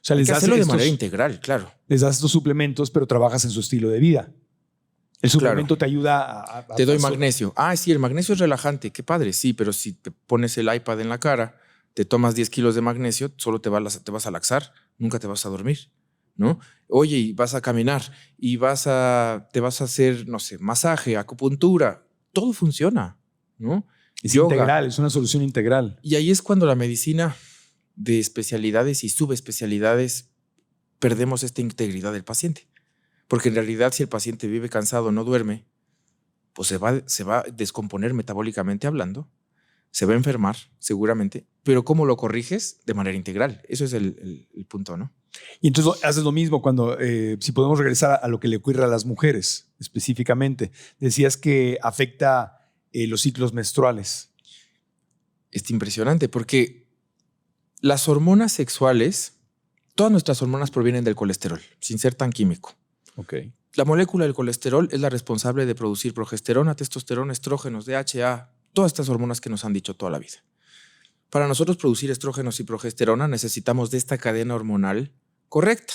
hay les que das hacerlo de manera integral, claro. Les das estos suplementos, pero trabajas en su estilo de vida. El suplemento te ayuda a te doy magnesio. Ah, sí, el magnesio es relajante. Qué padre, sí, pero si te pones el iPad en la cara, te tomas 10 kilos de magnesio, solo te vas a laxar, nunca te vas a dormir, ¿no? Oye, y vas a caminar y te vas a hacer, no sé, masaje, acupuntura. Todo funciona, ¿no? Es Yoga. integral, es una solución integral. Y ahí es cuando la medicina de especialidades y subespecialidades perdemos esta integridad del paciente. Porque en realidad, si el paciente vive cansado, no duerme, pues se va a descomponer metabólicamente hablando, se va a enfermar seguramente, pero ¿cómo lo corriges? De manera integral. Eso es el punto, ¿no? Y entonces haces lo mismo cuando, si podemos regresar a lo que le ocurre a las mujeres específicamente. Decías que afecta los ciclos menstruales. Es impresionante porque las hormonas sexuales, todas nuestras hormonas provienen del colesterol, sin ser tan químico. Okay. La molécula del colesterol es la responsable de producir progesterona, testosterona, estrógenos, DHA, todas estas hormonas que nos han dicho toda la vida. Para nosotros producir estrógenos y progesterona necesitamos de esta cadena hormonal correcta.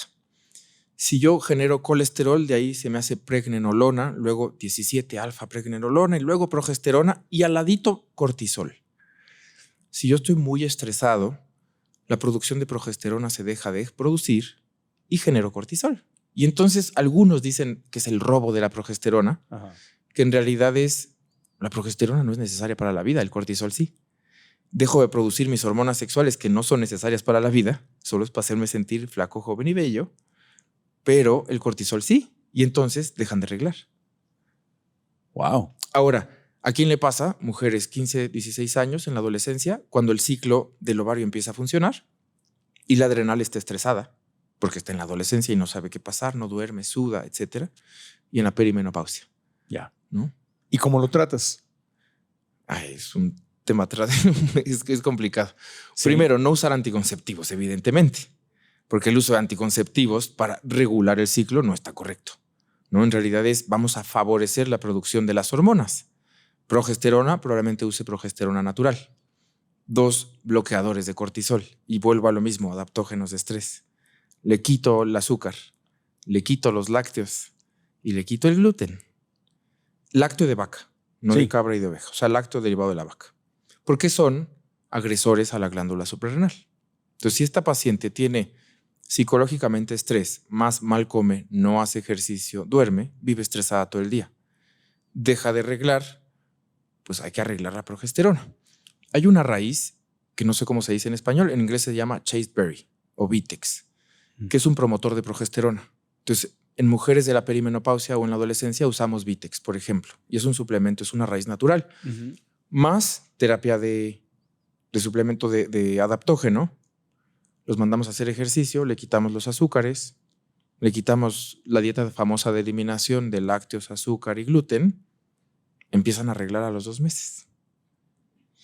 Si yo genero colesterol, de ahí se me hace pregnenolona, luego 17-alfa-pregnenolona y luego progesterona y al ladito cortisol. Si yo estoy muy estresado, la producción de progesterona se deja de producir y genero cortisol. Y entonces algunos dicen que es el robo de la progesterona, que en realidad la progesterona no es necesaria para la vida, el cortisol sí. Dejo de producir mis hormonas sexuales que no son necesarias para la vida, solo es para hacerme sentir flaco, joven y bello, pero el cortisol sí, y entonces dejan de arreglar. Wow. Ahora, ¿a quién le pasa? Mujeres 15, 16 años en la adolescencia, cuando el ciclo del ovario empieza a funcionar y la adrenal está estresada, porque está en la adolescencia y no sabe qué pasar, no duerme, suda, etc. Y en la perimenopausia. Ya. ¿No? ¿Y cómo lo tratas? Ay, es un tema es complicado. Sí. Primero, no usar anticonceptivos, evidentemente, porque el uso de anticonceptivos para regular el ciclo no está correcto, ¿no? En realidad vamos a favorecer la producción de las hormonas. Progesterona, probablemente use progesterona natural. 2 bloqueadores de cortisol. Y vuelvo a lo mismo, adaptógenos de estrés. Le quito el azúcar, le quito los lácteos y le quito el gluten. Lácteo de vaca, no de cabra y de oveja. O sea, lácteo derivado de la vaca. Porque son agresores a la glándula suprarrenal. Entonces, si esta paciente tiene psicológicamente estrés, más mal come, no hace ejercicio, duerme, vive estresada todo el día, deja de arreglar, pues hay que arreglar la progesterona. Hay una raíz que no sé cómo se dice en español, en inglés se llama chasteberry o vitex, que es un promotor de progesterona. Entonces, en mujeres de la perimenopausia o en la adolescencia usamos vitex, por ejemplo, y es un suplemento, es una raíz natural. Más terapia de suplemento de adaptógeno. Los mandamos a hacer ejercicio, le quitamos los azúcares, le quitamos la dieta famosa de eliminación de lácteos, azúcar y gluten, empiezan a arreglar a los 2 meses.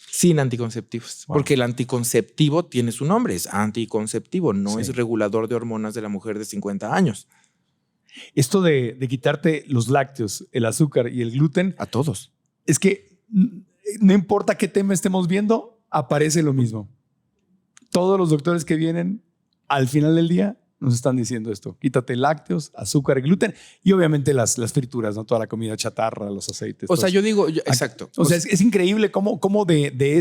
Sin anticonceptivos. Wow. Porque el anticonceptivo tiene su nombre, es anticonceptivo, no es regulador de hormonas de la mujer de 50 años. Esto de quitarte los lácteos, el azúcar y el gluten. A todos. Es que no importa qué tema estemos viendo, aparece lo mismo. Todos los doctores que vienen al final del día nos están diciendo esto. Quítate lácteos, azúcar y gluten y obviamente las frituras, ¿no? Toda la comida chatarra, los aceites. O sea, yo digo, exacto. O sea, es increíble cómo de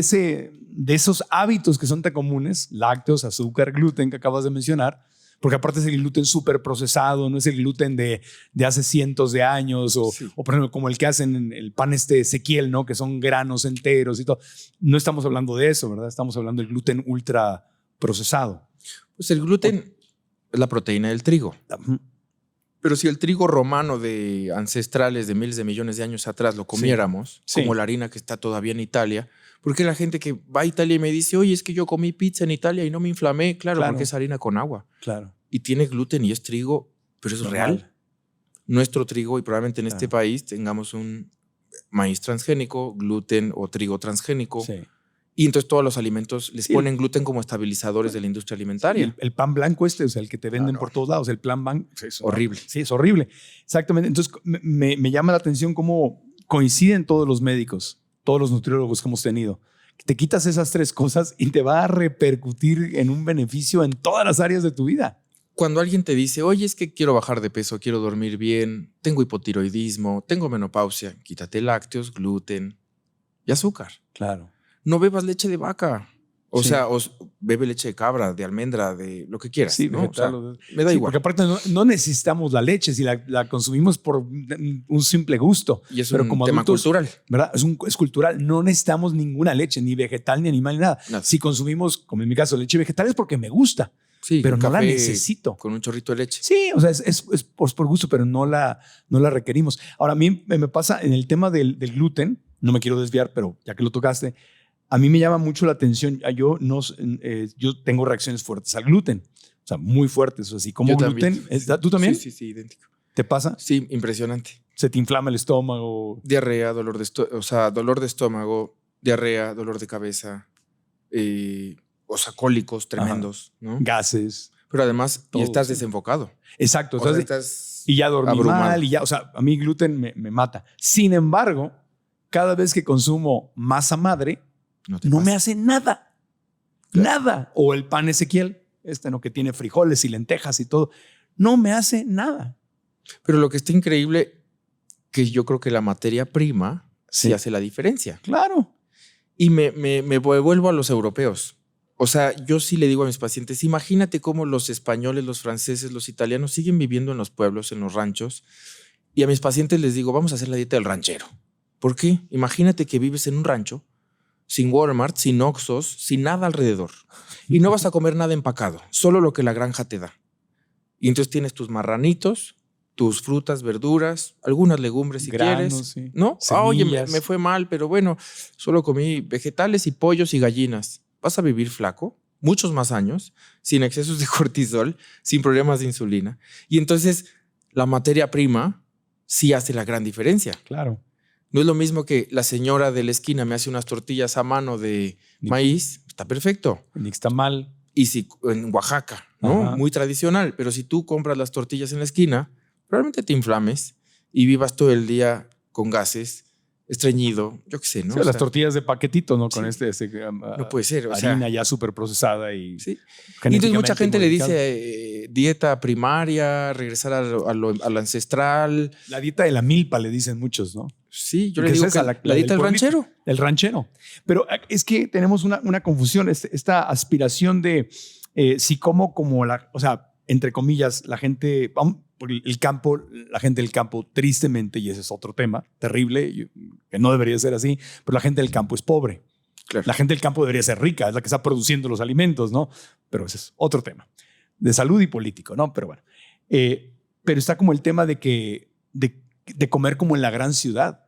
esos hábitos que son tan comunes, lácteos, azúcar, gluten que acabas de mencionar, porque aparte es el gluten súper procesado, no es el gluten de hace cientos de años o por ejemplo como el que hacen en el pan Ezequiel, ¿no? Que son granos enteros y todo. No estamos hablando de eso, ¿verdad? Estamos hablando del gluten ultra procesado. Pues el gluten es la proteína del trigo. Pero si el trigo romano de ancestrales de miles de millones de años atrás lo comiéramos, como la harina que está todavía en Italia, porque la gente que va a Italia y me dice, oye, es que yo comí pizza en Italia y no me inflamé, claro. Porque es harina con agua. Claro. Y tiene gluten y es trigo, pero es real. nuestro trigo y probablemente en este país tengamos un maíz transgénico, gluten o trigo transgénico. Sí. Y entonces todos los alimentos les ponen gluten como estabilizadores de la industria alimentaria. El pan blanco o sea, el que te venden por todos lados, el plan blanco. Es horrible. Sí, es horrible. Exactamente. Entonces me llama la atención cómo coinciden todos los médicos, todos los nutriólogos que hemos tenido. Te quitas esas 3 cosas y te va a repercutir en un beneficio en todas las áreas de tu vida. Cuando alguien te dice, oye, es que quiero bajar de peso, quiero dormir bien, tengo hipotiroidismo, tengo menopausia, quítate lácteos, gluten y azúcar. Claro. No bebas leche de vaca. O Sí. sea, bebe leche de cabra, de almendra, de lo que quieras. Sí, ¿no? vegetal, O sea, me da igual. Porque aparte no necesitamos la leche si la consumimos por un simple gusto. Y es Pero un como tema adultos, cultural. ¿verdad? Es cultural. No necesitamos ninguna leche, ni vegetal, ni animal, ni nada. Si consumimos, como en mi caso, leche vegetal es porque me gusta, Sí, pero un no la café necesito. Con un chorrito de leche. Sí, o sea, es por gusto, pero no la requerimos. Ahora, a mí me pasa en el tema del gluten, no me quiero desviar, pero ya que lo tocaste, a mí me llama mucho la atención. Yo tengo reacciones fuertes al gluten, o sea, muy fuertes. O sea, si como Yo gluten, también. ¿tú también? Sí, idéntico. ¿Te pasa? Sí, impresionante. ¿Se te inflama el estómago? Diarrea, dolor de estómago, diarrea, dolor de cabeza, cólicos tremendos, ¿no? Gases. Pero además, todo, y estás sí. desenfocado. Exacto. O sea, Entonces, y ya dormí abrumado. mal, y ya, o sea, a mí gluten me mata. Sin embargo, cada vez que consumo masa madre, no me hace nada. Claro. Nada. O el pan Ezequiel, ¿no? Que tiene frijoles y lentejas y todo. No me hace nada. Pero lo que está increíble, que yo creo que la materia prima sí hace la diferencia. Claro. Y me vuelvo a los europeos. O sea, yo sí le digo a mis pacientes, imagínate cómo los españoles, los franceses, los italianos siguen viviendo en los pueblos, en los ranchos. Y a mis pacientes les digo, vamos a hacer la dieta del ranchero. ¿Por qué? Imagínate que vives en un rancho, sin Walmart, sin Oxxos, sin nada alrededor. Y no vas a comer nada empacado, solo lo que la granja te da. Y entonces tienes tus marranitos, tus frutas, verduras, algunas legumbres si granos, quieres. Sí. ¿No? Oye, me fue mal, pero bueno, solo comí vegetales y pollos y gallinas. Vas a vivir flaco, muchos más años, sin excesos de cortisol, sin problemas de insulina. Y entonces la materia prima sí hace la gran diferencia. Claro. No es lo mismo que la señora de la esquina me hace unas tortillas a mano de maíz, está perfecto. Nixtamal. Y si en Oaxaca, ¿no? Muy tradicional. Pero si tú compras las tortillas en la esquina, probablemente te inflames y vivas todo el día con gases, estreñido, yo qué sé, ¿no? Sí, las tortillas de paquetito, ¿no? Con sí. No puede ser. Harina ya súper procesada y sí. Y entonces mucha gente le dice dieta primaria, regresar a lo ancestral. La dieta de la milpa le dicen muchos, ¿no? Sí, yo le digo que la dieta del ranchero. El ranchero. Pero es que tenemos una confusión, esta aspiración de si como o sea, entre comillas, la gente, el campo, la gente del campo, tristemente, y ese es otro tema terrible, que no debería ser así, pero la gente del campo es pobre. Claro. La gente del campo debería ser rica, es la que está produciendo los alimentos, ¿no? Pero ese es otro tema, de salud y político, ¿no? Pero bueno, pero está como el tema de comer como en la gran ciudad.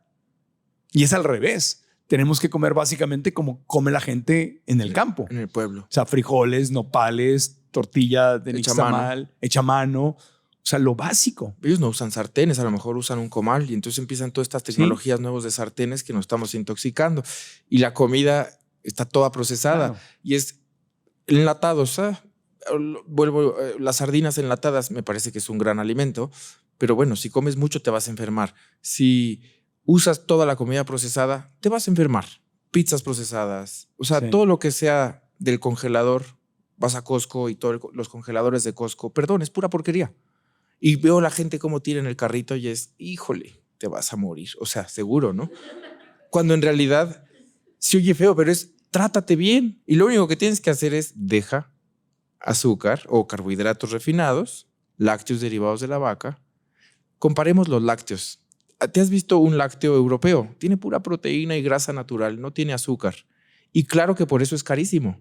Y es al revés. Tenemos que comer básicamente como come la gente en el campo. En el pueblo. O sea, frijoles, nopales, tortilla de nixtamal, hecha a mano. O sea, lo básico. Ellos no usan sartenes, a lo mejor usan un comal y entonces empiezan todas estas tecnologías nuevas de sartenes que nos estamos intoxicando. Y la comida está toda procesada. Claro. Y es enlatados. Las sardinas enlatadas me parece que es un gran alimento, pero bueno, si comes mucho te vas a enfermar. Si usas toda la comida procesada, te vas a enfermar. Pizzas procesadas, o sea, todo lo que sea del congelador, vas a Costco y todos los congeladores de Costco, perdón, es pura porquería. Y veo a la gente cómo tira en el carrito y es, híjole, te vas a morir. O sea, seguro, ¿no? Cuando en realidad se oye feo, pero es trátate bien. Y lo único que tienes que hacer es deja azúcar o carbohidratos refinados, lácteos derivados de la vaca. Comparemos los lácteos. ¿Te has visto un lácteo europeo? Tiene pura proteína y grasa natural, no tiene azúcar. Y claro que por eso es carísimo.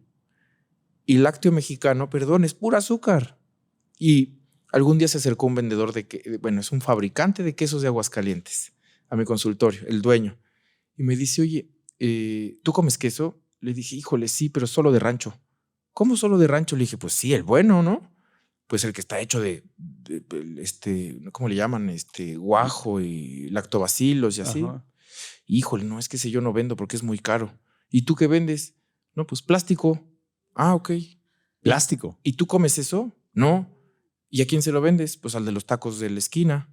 Y el lácteo mexicano, perdón, es pura azúcar. Y algún día se acercó un vendedor es un fabricante de quesos de Aguascalientes a mi consultorio, el dueño. Y me dice, oye, ¿tú comes queso? Le dije, híjole, sí, pero solo de rancho. ¿Cómo solo de rancho? Le dije, pues sí, el bueno, ¿no? pues el que está hecho de ¿cómo le llaman? Guajo y lactobacilos y así. Ajá. Híjole, no, es que ese yo no vendo porque es muy caro. ¿Y tú qué vendes? No, pues plástico. Ah, ok. Plástico. ¿Y tú comes eso? No. ¿Y a quién se lo vendes? Pues al de los tacos de la esquina.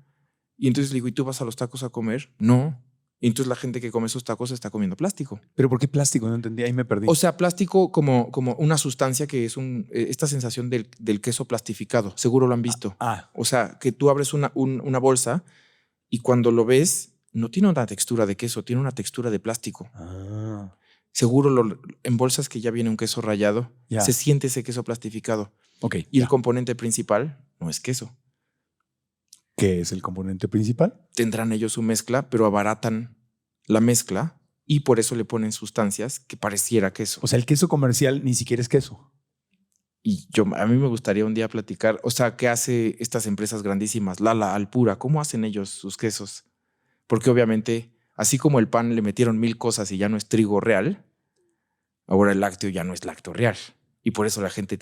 Y entonces le digo, ¿y tú vas a los tacos a comer? No. Y entonces la gente que come esos tacos está comiendo plástico. ¿Pero por qué plástico? No entendí, ahí me perdí. O sea, plástico como una sustancia que es esta sensación del queso plastificado. Seguro lo han visto. O sea, que tú abres una bolsa y cuando lo ves, no tiene una textura de queso, tiene una textura de plástico. Seguro en bolsas que ya viene un queso rallado, se siente ese queso plastificado. Okay, y el componente principal no es queso. ¿Qué es el componente principal? Tendrán ellos su mezcla, pero abaratan la mezcla y por eso le ponen sustancias que pareciera queso. O sea, el queso comercial ni siquiera es queso. Y a mí me gustaría un día platicar, o sea, ¿qué hace estas empresas grandísimas? Lala, Alpura, ¿cómo hacen ellos sus quesos? Porque obviamente, así como el pan le metieron 1000 cosas y ya no es trigo real, ahora el lácteo ya no es lácteo real. Y por eso la gente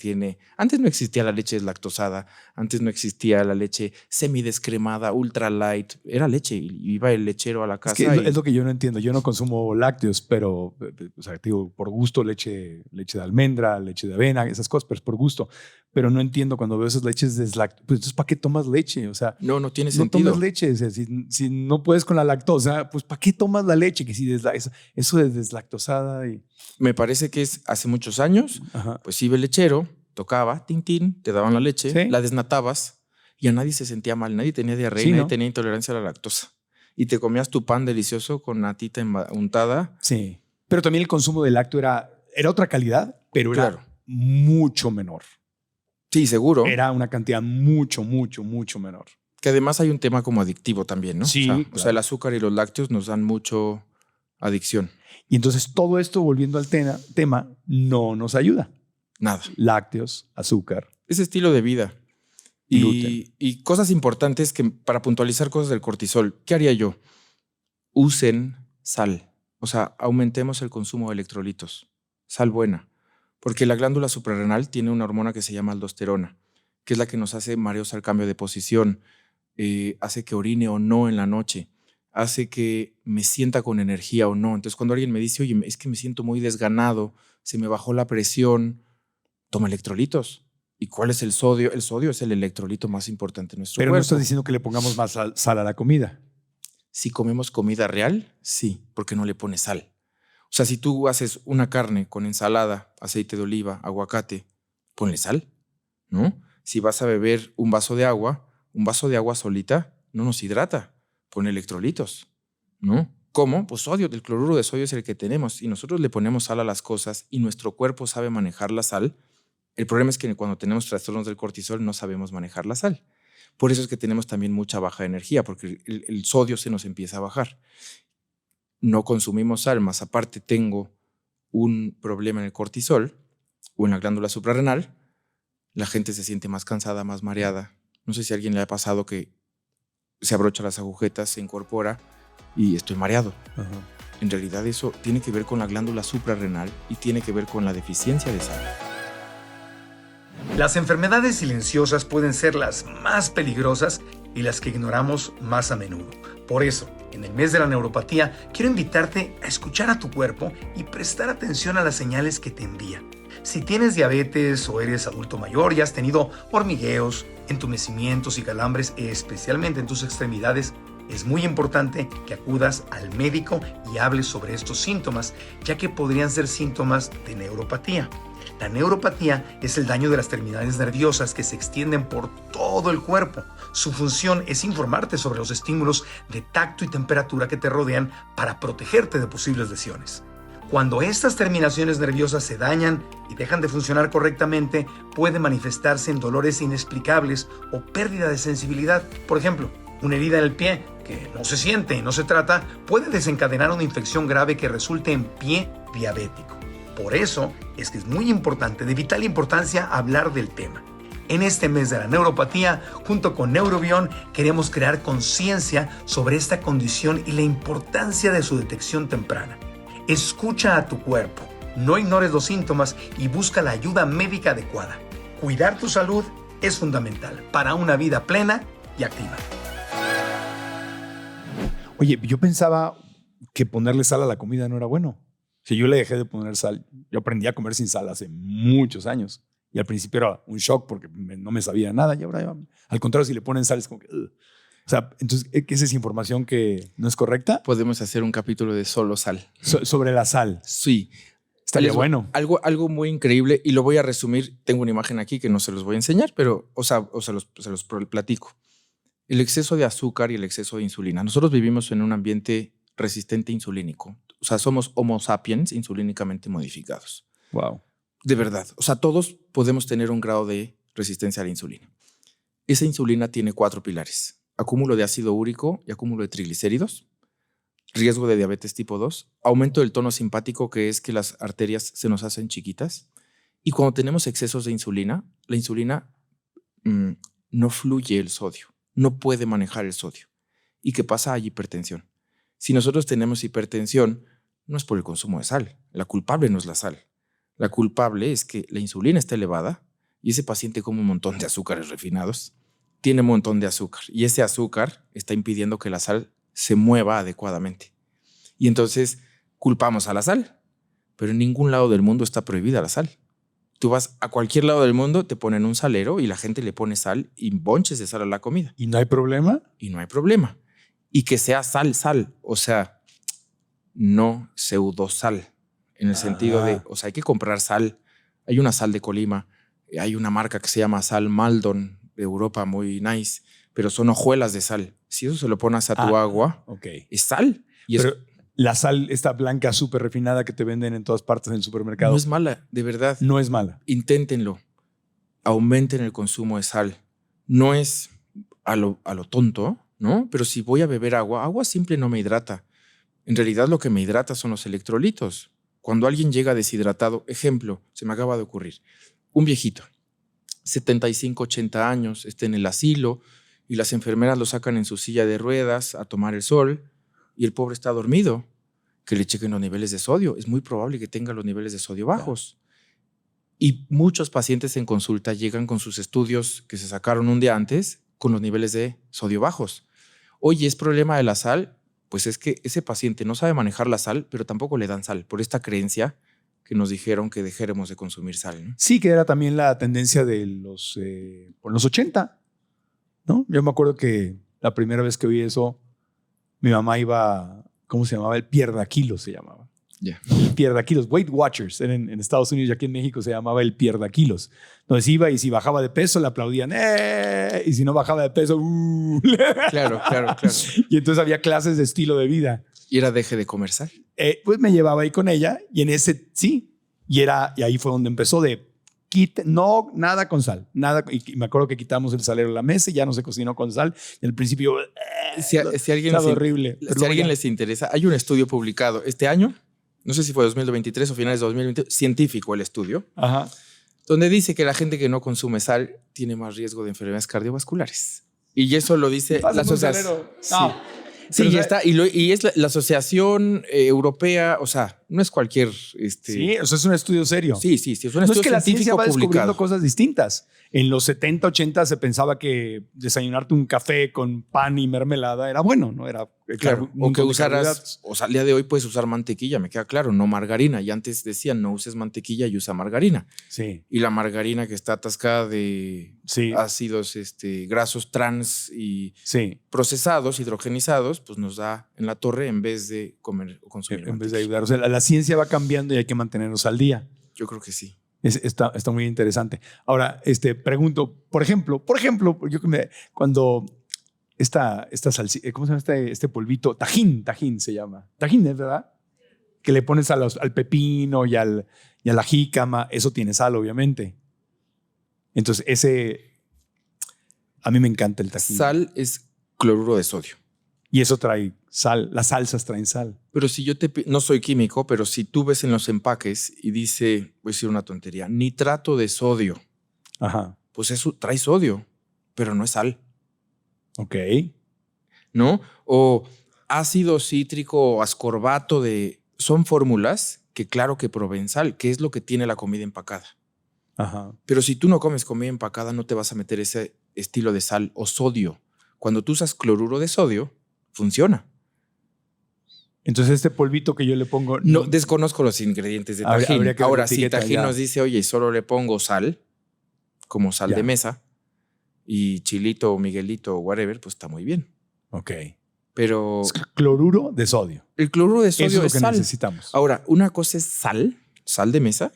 antes no existía la leche deslactosada, antes no existía la leche semidescremada, ultra light, era leche y iba el lechero a la casa. Es lo que yo no entiendo, yo no consumo lácteos, pero, o sea, digo, por gusto leche de almendra, leche de avena, esas cosas, pero es por gusto. Pero no entiendo cuando veo esas leches deslactosadas, pues entonces ¿para qué tomas leche? O sea, no tiene sentido. No tomas leche, o sea, si no puedes con la lactosa, pues ¿para qué tomas la leche? Que si eso es deslactosada y... Me parece que es hace muchos años, pues iba el lechero, tocaba, tin, te daban la leche, la desnatabas y a nadie se sentía mal, nadie tenía diarrea, nadie tenía intolerancia a la lactosa. Y te comías tu pan delicioso con natita untada. Sí, pero también el consumo de lácteo era otra calidad, pero era mucho menor. Sí, seguro. Era una cantidad mucho menor. Que además hay un tema como adictivo también, ¿no? Sí. O sea, el azúcar y los lácteos nos dan mucho adicción. Y entonces todo esto, volviendo al tema, no nos ayuda. Nada. Lácteos, azúcar. Ese estilo de vida. Y cosas importantes que para puntualizar cosas del cortisol. ¿Qué haría yo? Usen sal. O sea, aumentemos el consumo de electrolitos. Sal buena. Porque la glándula suprarrenal tiene una hormona que se llama aldosterona, que es la que nos hace mareos al cambio de posición, hace que orine o no en la noche, hace que me sienta con energía o no. Entonces, cuando alguien me dice, oye, es que me siento muy desganado, se me bajó la presión, toma electrolitos. ¿Y cuál es el sodio? El sodio es el electrolito más importante en nuestro cuerpo. Pero no estás diciendo que le pongamos más sal a la comida. Si comemos comida real, sí, porque no le pones sal. O sea, si tú haces una carne con ensalada, aceite de oliva, aguacate, ponle sal, ¿no? Si vas a beber un vaso de agua solita no nos hidrata, pone electrolitos, ¿no? ¿Cómo? Pues sodio, el cloruro de sodio es el que tenemos y nosotros le ponemos sal a las cosas y nuestro cuerpo sabe manejar la sal. El problema es que cuando tenemos trastornos del cortisol no sabemos manejar la sal. Por eso es que tenemos también mucha baja energía, porque el sodio se nos empieza a bajar. No consumimos sal, más aparte tengo un problema en el cortisol o en la glándula suprarrenal, la gente se siente más cansada, más mareada. No sé si a alguien le ha pasado que se abrocha las agujetas, se incorpora y estoy mareado. En realidad eso tiene que ver con la glándula suprarrenal y tiene que ver con la deficiencia de sal. Las enfermedades silenciosas pueden ser las más peligrosas y las que ignoramos más a menudo. Por eso, en el mes de la neuropatía, quiero invitarte a escuchar a tu cuerpo y prestar atención a las señales que te envía. Si tienes diabetes o eres adulto mayor y has tenido hormigueos, entumecimientos y calambres, especialmente en tus extremidades, es muy importante que acudas al médico y hables sobre estos síntomas, ya que podrían ser síntomas de neuropatía. La neuropatía es el daño de las terminales nerviosas que se extienden por todo el cuerpo. Su función es informarte sobre los estímulos de tacto y temperatura que te rodean para protegerte de posibles lesiones. Cuando estas terminaciones nerviosas se dañan y dejan de funcionar correctamente, puede manifestarse en dolores inexplicables o pérdida de sensibilidad. Por ejemplo, una herida en el pie que no se siente y no se trata puede desencadenar una infección grave que resulte en pie diabético. Por eso es que es muy importante, de vital importancia, hablar del tema. En este mes de la neuropatía, junto con Neurobión, queremos crear conciencia sobre esta condición y la importancia de su detección temprana. Escucha a tu cuerpo, no ignores los síntomas y busca la ayuda médica adecuada. Cuidar tu salud es fundamental para una vida plena y activa. Oye, yo pensaba que ponerle sal a la comida no era bueno. Si yo le dejé de poner sal, yo aprendí a comer sin sal hace muchos años. Y al principio era un shock porque no me sabía nada. Y ahora, al contrario, si le ponen sal es como que... O sea, entonces, ¿qué es esa información que no es correcta? Podemos hacer un capítulo de solo sal. Sobre la sal. Sí. Estaría bueno. Algo muy increíble, y lo voy a resumir. Tengo una imagen aquí que no se los voy a enseñar, pero se los platico. El exceso de azúcar y el exceso de insulina. Nosotros vivimos en un ambiente resistente insulínico. O sea, somos Homo sapiens insulínicamente modificados. Wow. De verdad. O sea, todos podemos tener un grado de resistencia a la insulina. Esa insulina tiene 4 pilares: acúmulo de ácido úrico y acúmulo de triglicéridos, riesgo de diabetes tipo 2, aumento del tono simpático, que es que las arterias se nos hacen chiquitas. Y cuando tenemos excesos de insulina, la insulina no fluye el sodio, no puede manejar el sodio. ¿Y qué pasa? Hay hipertensión. Si nosotros tenemos hipertensión, no es por el consumo de sal. La culpable no es la sal. La culpable es que la insulina está elevada y ese paciente come un montón de azúcares refinados, tiene un montón de azúcar, y ese azúcar está impidiendo que la sal se mueva adecuadamente. Y entonces culpamos a la sal, pero en ningún lado del mundo está prohibida la sal. Tú vas a cualquier lado del mundo, te ponen un salero y la gente le pone sal y bonches de sal a la comida. ¿Y no hay problema? Y no hay problema. Y que sea sal, o sea, no pseudosal, en el sentido de, o sea, hay que comprar sal. Hay una sal de Colima, hay una marca que se llama Sal Maldon de Europa, muy nice, pero son hojuelas de sal. Si eso se lo pones a tu agua, es sal. Y pero la sal, esta blanca súper refinada que te venden en todas partes en el supermercado. No es mala, de verdad. No es mala. Inténtenlo. Aumenten el consumo de sal. No es a lo tonto, ¿no? Pero si voy a beber agua simple no me hidrata. En realidad lo que me hidrata son los electrolitos. Cuando alguien llega deshidratado, ejemplo, se me acaba de ocurrir, un viejito, 75, 80 años, está en el asilo y las enfermeras lo sacan en su silla de ruedas a tomar el sol y el pobre está dormido. Que le chequen los niveles de sodio. Es muy probable que tenga los niveles de sodio bajos. Y muchos pacientes en consulta llegan con sus estudios que se sacaron un día antes con los niveles de sodio bajos. Oye, ¿es problema de la sal? Pues es que ese paciente no sabe manejar la sal, pero tampoco le dan sal por esta creencia que nos dijeron que dejáramos de consumir sal, ¿no? Sí, que era también la tendencia de por los 80, ¿no? Yo me acuerdo que la primera vez que oí eso, mi mamá iba, ¿cómo se llamaba? El pierdaquilos se llamaba. Yeah. El pierdaquilos, Weight Watchers en Estados Unidos y aquí en México se llamaba el pierdaquilos. Entonces iba y si bajaba de peso le aplaudían, ¡eh! Y si no bajaba de peso, Claro. Y entonces había clases de estilo de vida. ¿Y era deje de comer sal? Pues me llevaba ahí con ella y en ese, sí. Y ahí fue donde empezó no, nada con sal. Nada, y me acuerdo que quitamos el salero de la mesa y ya no se cocinó con sal. Y al principio, si alguien horrible. Si a alguien les interesa, hay un estudio publicado este año, no sé si fue 2023 o finales de 2020, científico el estudio, donde dice que la gente que no consume sal tiene más riesgo de enfermedades cardiovasculares. Y eso lo dice la asociación. Sí, ya está. Y es la Asociación Europea, o sea, no es cualquier... Sí, o sea, es un estudio serio. Sí, es un estudio no es que la ciencia va descubriendo publicado. cosas distintas. En los 70, 80 se pensaba que desayunarte un café con pan y mermelada era bueno, ¿no? Era claro, o que usaras, o sea, al día de hoy puedes usar mantequilla, me queda claro, no margarina. Y antes decían no uses mantequilla y usa margarina. Sí. Y la margarina que está atascada de ácidos grasos trans y procesados, hidrogenizados, pues nos da en la torre en vez de comer o consumir. En vez de ayudar. O sea, la ciencia va cambiando y hay que mantenernos al día. Yo creo que sí. Está muy interesante. Ahora, pregunto, por ejemplo, cuando esta salsita, ¿cómo se llama este polvito? Tajín se llama. Tajín, ¿es verdad? Que le pones al pepino y a la jícama, eso tiene sal, obviamente. Entonces, a mí me encanta el tajín. Sal es cloruro de sodio. Y eso trae sal, las salsas traen sal. Pero si yo no soy químico, pero si tú ves en los empaques y dice, voy a decir una tontería, nitrato de sodio, pues eso trae sodio, pero no es sal. Ok. ¿No? O ácido cítrico o ascorbato son fórmulas que claro que proveen sal, que es lo que tiene la comida empacada. Ajá. Pero si tú no comes comida empacada, no te vas a meter ese estilo de sal o sodio. Cuando tú usas cloruro de sodio, funciona. Entonces este polvito que yo le pongo... No desconozco los ingredientes de Tajín. Habría que ver Ahora, la si etiqueta, Tajín ya. nos dice, oye, solo le pongo sal, como sal Ya. de mesa, y chilito o miguelito o whatever, pues está muy bien. Ok. Pero Es cloruro de sodio. el cloruro de Eso sodio es lo es que sal. necesitamos. Ahora, una cosa es sal de mesa,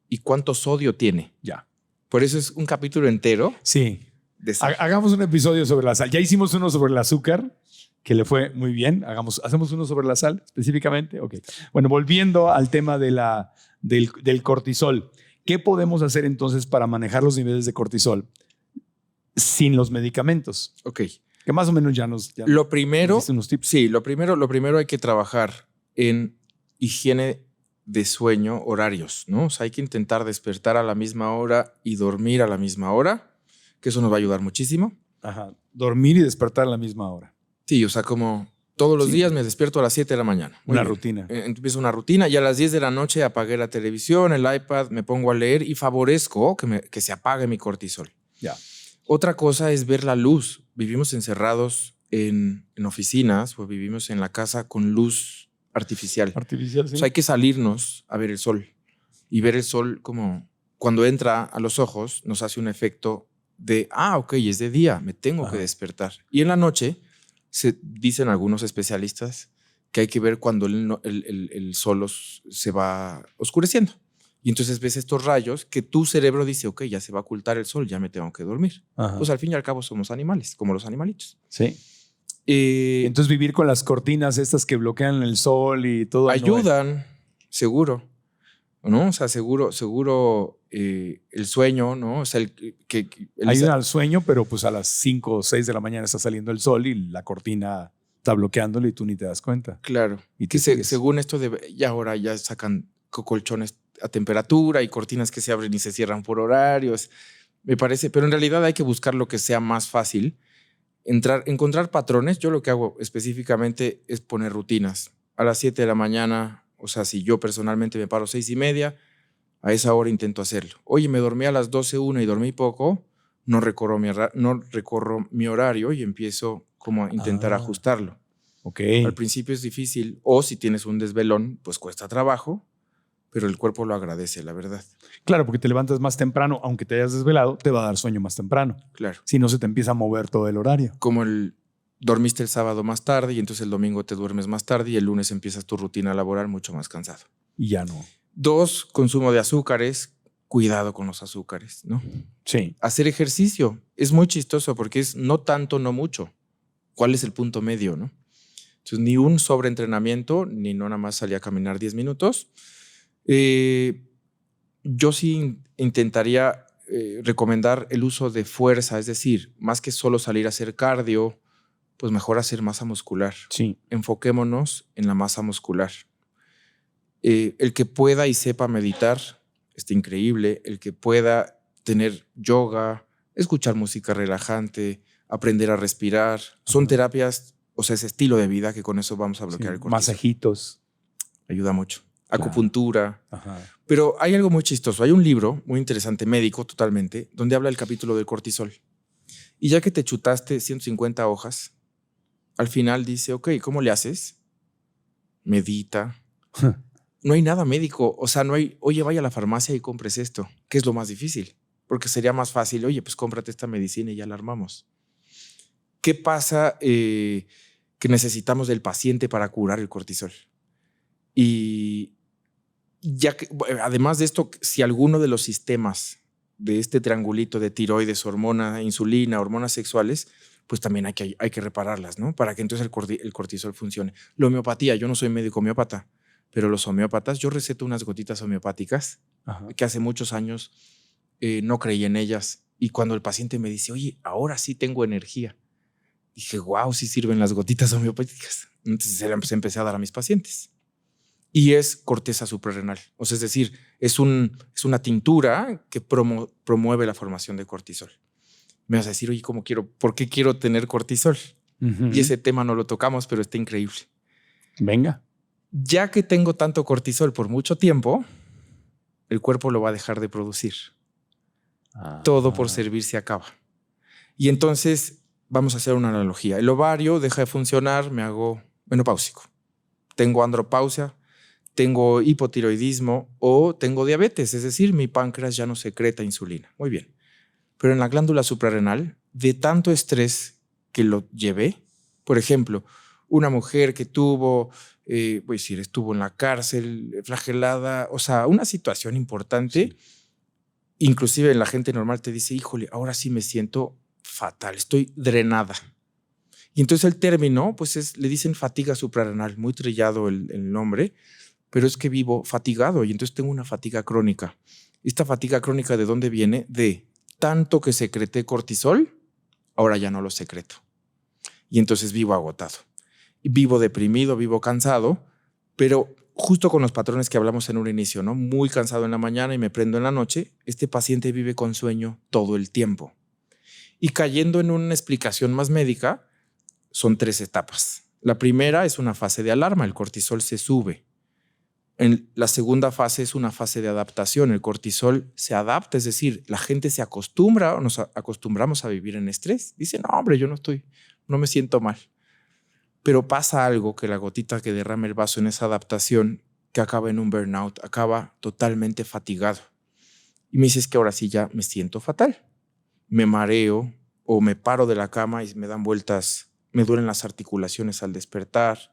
y cuánto sodio tiene. Ya. Por eso es un capítulo entero Sí. de sal. Hagamos un episodio sobre la sal. Ya hicimos uno sobre el azúcar, que le fue muy bien. ¿Hacemos uno sobre la sal específicamente? Ok. Bueno, volviendo al tema del cortisol. ¿Qué podemos hacer entonces para manejar los niveles de cortisol sin los medicamentos? Ok. Que más o menos ya nos Lo primero, diste unos tips. sí, lo primero hay que trabajar en higiene de sueño, horarios, ¿no? O sea, hay que intentar despertar a la misma hora y dormir a la misma hora, que eso nos va a ayudar muchísimo. Ajá. Dormir y despertar a la misma hora. Sí, o sea, como todos los Sí. días me despierto a las 7 de la mañana. Muy Una bien. rutina. Empiezo una rutina y a las 10 de la noche apagué la televisión, el iPad, me pongo a leer y favorezco que se apague mi cortisol. Ya. Otra cosa es ver la luz. Vivimos encerrados en oficinas o vivimos en la casa con luz artificial. Artificial, sí. O sea, hay que salirnos a ver el sol y ver el sol como cuando entra a los ojos nos hace un efecto de, ok, es de día, me tengo Ajá. que despertar. Y en la noche se dicen algunos especialistas que hay que ver cuando el sol se va oscureciendo. Y entonces ves estos rayos que tu cerebro dice, ok, ya se va a ocultar el sol, ya me tengo que dormir. Ajá. Pues al fin y al cabo somos animales, como los animalitos. Sí. Entonces vivir con las cortinas estas que bloquean el sol y todo. ayudan, seguro, ¿no? O sea, seguro el sueño, ¿no? O sea, Ayudan al sueño, pero pues a las 5 o 6 de la mañana está saliendo el sol y la cortina está bloqueándolo y tú ni te das cuenta. Claro. ¿Y Que qué sigues? según esto, ya ahora ya sacan colchones a temperatura y cortinas que se abren y se cierran por horarios. Me parece, pero en realidad hay que buscar lo que sea más fácil. Encontrar patrones. Yo lo que hago específicamente es poner rutinas. A las 7 de la mañana, o sea, si yo personalmente me paro 6:30, a esa hora intento hacerlo. Oye, me dormí a las 12:01 y dormí poco, no recorro mi horario y empiezo como a intentar ajustarlo. Ok. Al principio es difícil, o si tienes un desvelón, pues cuesta trabajo, pero el cuerpo lo agradece, la verdad. Claro, porque te levantas más temprano, aunque te hayas desvelado, te va a dar sueño más temprano. Claro. Si no, se te empieza a mover todo el horario. Como dormiste el sábado más tarde y entonces el domingo te duermes más tarde y el lunes empiezas tu rutina laboral mucho más cansado. Y ya no. 2, consumo de azúcares. Cuidado con los azúcares, ¿no? Sí. Hacer ejercicio. Es muy chistoso porque es no tanto, no mucho. ¿Cuál es el punto medio, no? Entonces, ni un sobreentrenamiento, ni no nada más salir a caminar 10 minutos. Yo sí intentaría recomendar el uso de fuerza, es decir, más que solo salir a hacer cardio, pues mejor hacer masa muscular. Sí. Enfoquémonos en la masa muscular. El que pueda y sepa meditar está increíble. El que pueda tener yoga, escuchar música relajante, aprender a respirar, son terapias, o sea, ese estilo de vida que con eso vamos a bloquear Sí. el cortisol. Masajitos. Ayuda mucho. Claro. Acupuntura. Ajá. Pero hay algo muy chistoso. Hay un libro muy interesante, médico totalmente, donde habla el capítulo del cortisol. Y ya que te chutaste 150 hojas, al final dice, ok, ¿cómo le haces? Medita. No hay nada médico. O sea, no hay, oye, vaya a la farmacia y compres esto, que es lo más difícil. Porque sería más fácil, oye, pues cómprate esta medicina y ya la armamos. ¿Qué pasa que necesitamos del paciente para curar el cortisol? Y ya que, además de esto, si alguno de los sistemas de este triangulito de tiroides, hormona, insulina, hormonas sexuales, pues también hay que repararlas, ¿no? Para que entonces el cortisol funcione. La homeopatía, yo no soy médico homeópata, pero los homeópatas, yo receto unas gotitas homeopáticas. Ajá. Que hace muchos años no creí en ellas. Y cuando el paciente me dice, oye, ahora sí tengo energía, dije, wow, sí sirven las gotitas homeopáticas. Entonces se las empecé a dar a mis pacientes. Y es corteza suprarrenal. O sea, es decir, es una tintura que promueve la formación de cortisol. Me vas a decir, oye, ¿por qué quiero tener cortisol? Uh-huh. Y ese tema no lo tocamos, pero está increíble. Venga. Ya que tengo tanto cortisol por mucho tiempo, el cuerpo lo va a dejar de producir. Todo por servir se acaba. Y entonces vamos a hacer una analogía. El ovario deja de funcionar, me hago menopáusico. Tengo andropausia, tengo hipotiroidismo o tengo diabetes, es decir, mi páncreas ya no secreta insulina. Muy bien. Pero en la glándula suprarrenal, de tanto estrés que lo llevé, por ejemplo, una mujer que tuvo, voy a decir, estuvo en la cárcel, flagelada, o sea, una situación importante. Sí. Inclusive la gente normal te dice, híjole, ahora sí me siento fatal, estoy drenada. Y entonces el término, pues le dicen fatiga suprarrenal, muy trillado el nombre, pero es que vivo fatigado y entonces tengo una fatiga crónica. ¿Esta fatiga crónica de dónde viene? De tanto que secreté cortisol, ahora ya no lo secreto. Y entonces vivo agotado. Vivo deprimido, vivo cansado, pero justo con los patrones que hablamos en un inicio, ¿no? Muy cansado en la mañana y me prendo en la noche. Este paciente vive con sueño todo el tiempo. Y cayendo en una explicación más médica, son 3 etapas. La primera es una fase de alarma, el cortisol se sube. La segunda fase es una fase de adaptación, el cortisol se adapta, es decir, la gente se acostumbra o nos acostumbramos a vivir en estrés. Dice, no, hombre, yo no me siento mal. Pero pasa algo que la gotita que derrama el vaso en esa adaptación, que acaba en un burnout, acaba totalmente fatigado. Y me dices que ahora sí ya me siento fatal. Me mareo o me paro de la cama y me dan vueltas, me duelen las articulaciones al despertar,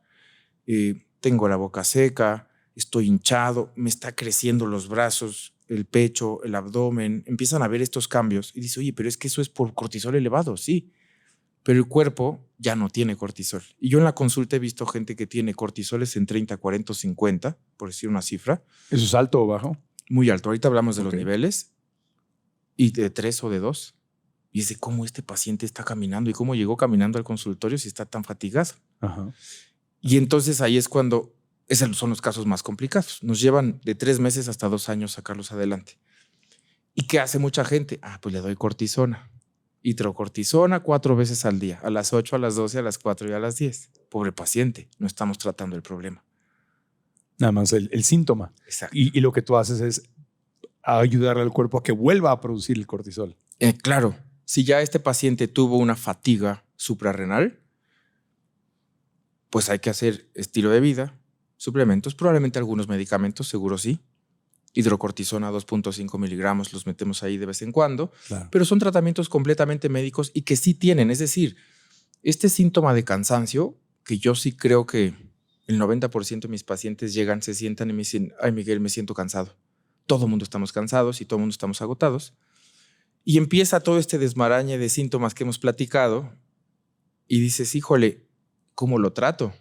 tengo la boca seca, estoy hinchado, me está creciendo los brazos, el pecho, el abdomen, empiezan a ver estos cambios y dices, oye, pero es que eso es por cortisol elevado, sí. Pero el cuerpo ya no tiene cortisol. Y yo en la consulta he visto gente que tiene cortisoles en 30, 40 o 50, por decir una cifra. ¿Eso es alto o bajo? Muy alto. Ahorita hablamos de los niveles y de 3 o de 2. Y es de cómo este paciente está caminando y cómo llegó caminando al consultorio si está tan fatigado. Ajá. Y entonces ahí es cuando, esos son los casos más complicados. Nos llevan de 3 meses hasta 2 años sacarlos adelante. ¿Y qué hace mucha gente? Pues le doy cortisona. Hidrocortisona 4 veces al día, a las 8, a las 12, a las 4 y a las 10. Pobre paciente, no estamos tratando el problema. Nada más el síntoma. Exacto. Y lo que tú haces es ayudarle al cuerpo a que vuelva a producir el cortisol. Claro, si ya este paciente tuvo una fatiga suprarrenal, pues hay que hacer estilo de vida, suplementos, probablemente algunos medicamentos, seguro sí. Hidrocortisona 2.5 miligramos, los metemos ahí de vez en cuando, claro. Pero son tratamientos completamente médicos y que sí tienen, es decir, este síntoma de cansancio, que yo sí creo que el 90% de mis pacientes llegan, se sientan y me dicen, ay Miguel, me siento cansado. Todo el mundo estamos cansados y todo el mundo estamos agotados. Y empieza todo este desmarañe de síntomas que hemos platicado y dices, híjole, ¿cómo lo trato?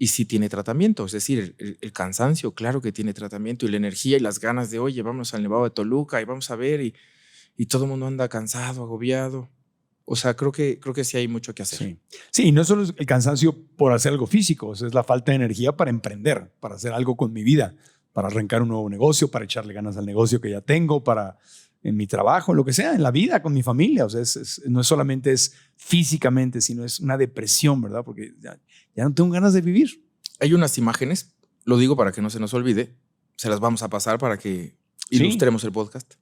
Y sí tiene tratamiento, es decir, el cansancio, claro que tiene tratamiento, y la energía y las ganas de, oye, vamos al Nevado de Toluca y vamos a ver, y todo el mundo anda cansado, agobiado. O sea, creo que sí hay mucho que hacer. Sí, y no solo es el cansancio por hacer algo físico, o sea, es la falta de energía para emprender, para hacer algo con mi vida, para arrancar un nuevo negocio, para echarle ganas al negocio que ya tengo, para en mi trabajo, lo que sea, en la vida, con mi familia. O sea, no es solamente físicamente, sino es una depresión, ¿verdad? Porque ya no tengo ganas de vivir. Hay unas imágenes, lo digo para que no se nos olvide, se las vamos a pasar para que ilustremos el podcast.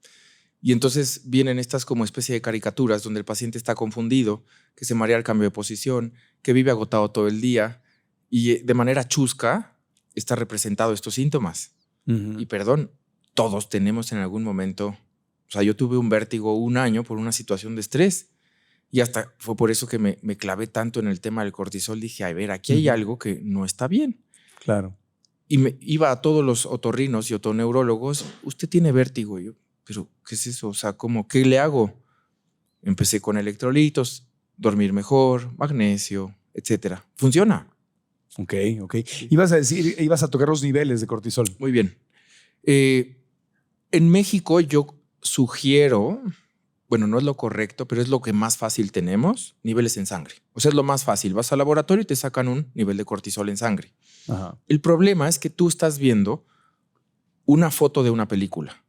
Y entonces vienen estas como especie de caricaturas donde el paciente está confundido, que se marea al cambio de posición, que vive agotado todo el día y de manera chusca está representado estos síntomas. Uh-huh. Y perdón, todos tenemos en algún momento. O sea, yo tuve un vértigo 1 año por una situación de estrés y hasta fue por eso que me clavé tanto en el tema del cortisol. Dije, a ver, aquí hay algo que no está bien. Claro. Y me iba a todos los otorrinos y otoneurólogos. Usted tiene vértigo. Y yo, pero ¿qué es eso? O sea, ¿qué le hago? Empecé con electrolitos, dormir mejor, magnesio, etcétera. Funciona. Ok. Ibas a tocar los niveles de cortisol. Muy bien. En México yo sugiero, bueno, no es lo correcto, pero es lo que más fácil tenemos, niveles en sangre. O sea, es lo más fácil. Vas al laboratorio y te sacan un nivel de cortisol en sangre. Ajá. El problema es que tú estás viendo una foto de una película.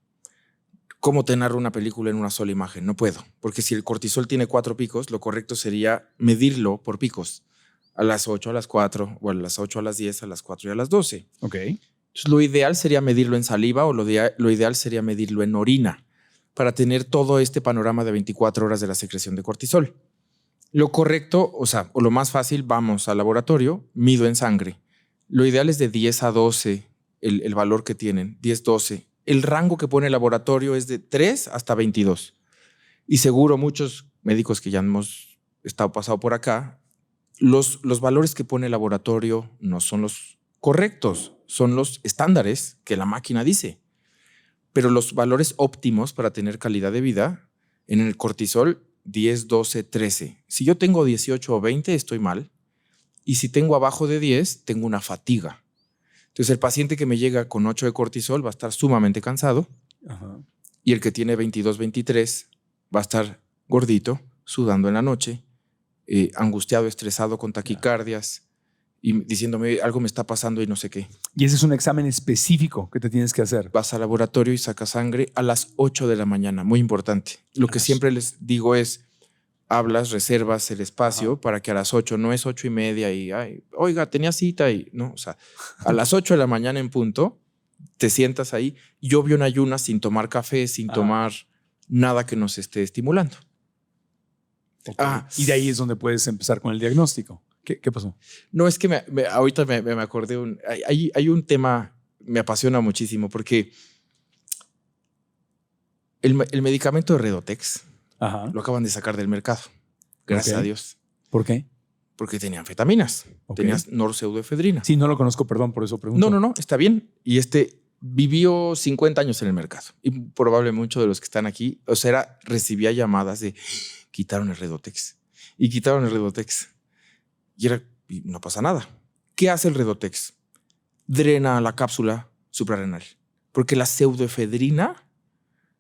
¿Cómo te narro una película en una sola imagen? No puedo, porque si el cortisol tiene 4 picos, lo correcto sería medirlo por picos. A las 8, a las 4, o a las 8, a las 10, a las 4 y a las 12. Ok. Entonces Entonces, lo ideal sería medirlo en saliva o lo ideal sería medirlo en orina para tener todo este panorama de 24 horas de la secreción de cortisol. Lo correcto, o lo más fácil, vamos al laboratorio, mido en sangre. Lo ideal es de 10 a 12 el valor que tienen, 10, 12. El rango que pone el laboratorio es de 3 hasta 22. Y seguro muchos médicos que ya hemos pasado por acá, los valores que pone el laboratorio no son los correctos, son los estándares que la máquina dice. Pero los valores óptimos para tener calidad de vida en el cortisol, 10, 12, 13. Si yo tengo 18 o 20, estoy mal. Y si tengo abajo de 10, tengo una fatiga. Entonces, el paciente que me llega con 8 de cortisol va a estar sumamente cansado. Ajá. Y el que tiene 22, 23 va a estar gordito, sudando en la noche, angustiado, estresado, con taquicardias y diciéndome algo me está pasando y no sé qué. Y ese es un examen específico que te tienes que hacer. Vas al laboratorio y sacas sangre a las 8 de la mañana, muy importante. Lo que siempre les digo es, hablas, reservas el espacio para que a las 8, no es 8:30 y, ay, oiga, tenía cita y no, o sea, a las 8 de la mañana en punto, te sientas ahí y obvio en ayunas sin tomar café, sin tomar nada que nos esté estimulando. Okay. Y de ahí es donde puedes empezar con el diagnóstico. ¿Qué pasó? No, es que ahorita me acordé, hay un tema, me apasiona muchísimo porque el medicamento de Redotex lo acaban de sacar del mercado, gracias a Dios. ¿Por qué? Porque tenía anfetaminas, tenías norpseudoefedrina. Sí, no lo conozco, perdón, por eso pregunto. No, está bien. Y vivió 50 años en el mercado y probablemente muchos de los que están aquí, recibía llamadas de quitaron el Redotex y quitaron el Redotex. Y no pasa nada. ¿Qué hace el Redotex? Drena la cápsula suprarrenal, porque la pseudoefedrina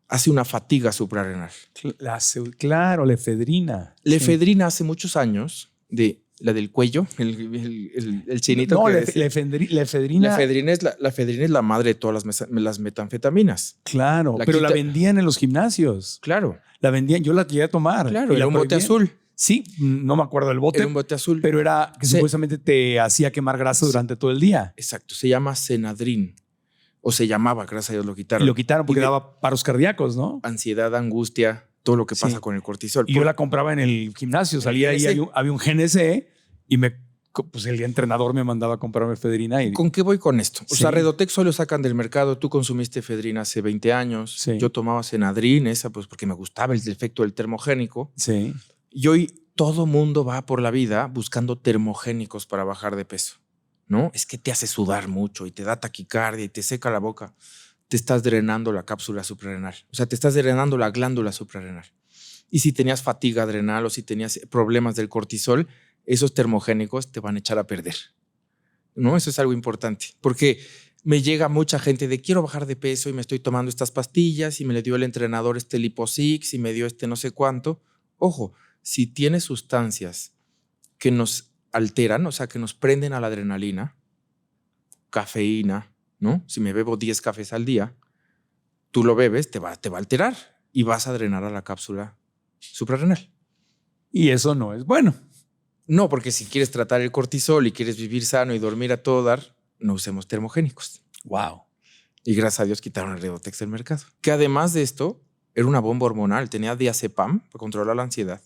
hace una fatiga suprarrenal. Claro, la efedrina. La efedrina hace muchos años, la del cuello, el chinito. No, que la efedrina. La efedrina es la madre de todas las metanfetaminas. Claro, pero la vendían en los gimnasios. Claro. La vendían, yo la llegué a tomar. Claro, era un bote azul. Sí, no me acuerdo del bote. Era un bote azul. Pero era que supuestamente te hacía quemar grasa durante todo el día. Exacto, se llama Senadrin. O se llamaba, gracias a Dios lo quitaron. Y lo quitaron porque daba paros cardíacos, ¿no? Ansiedad, angustia, todo lo que pasa con el cortisol. Y yo la compraba en el gimnasio. Salía ahí, había un GNC y pues el entrenador me mandaba a comprarme efedrina. ¿Con qué voy con esto? O sea, Redotex solo sacan del mercado. Tú consumiste efedrina hace 20 años. Sí. Yo tomaba Senadrin, pues porque me gustaba el efecto del termogénico. Sí. Y hoy todo mundo va por la vida buscando termogénicos para bajar de peso, ¿no? Es que te hace sudar mucho y te da taquicardia y te seca la boca. Te estás drenando la cápsula suprarrenal. O sea, te estás drenando la glándula suprarrenal. Y si tenías fatiga adrenal o si tenías problemas del cortisol, esos termogénicos te van a echar a perder, ¿no? Eso es algo importante. Porque me llega mucha gente de quiero bajar de peso y me estoy tomando estas pastillas y me le dio el entrenador Liposix y me dio no sé cuánto. Ojo, si tiene sustancias que nos alteran, o sea, que nos prenden a la adrenalina, cafeína, ¿no? Si me bebo 10 cafés al día, tú lo bebes, te va a alterar y vas a drenar a la cápsula suprarrenal. Y eso no es bueno. No, porque si quieres tratar el cortisol y quieres vivir sano y dormir a todo dar, no usemos termogénicos. Wow. Y gracias a Dios quitaron el Redotex del mercado. Que además de esto, era una bomba hormonal. Tenía diazepam para controlar la ansiedad.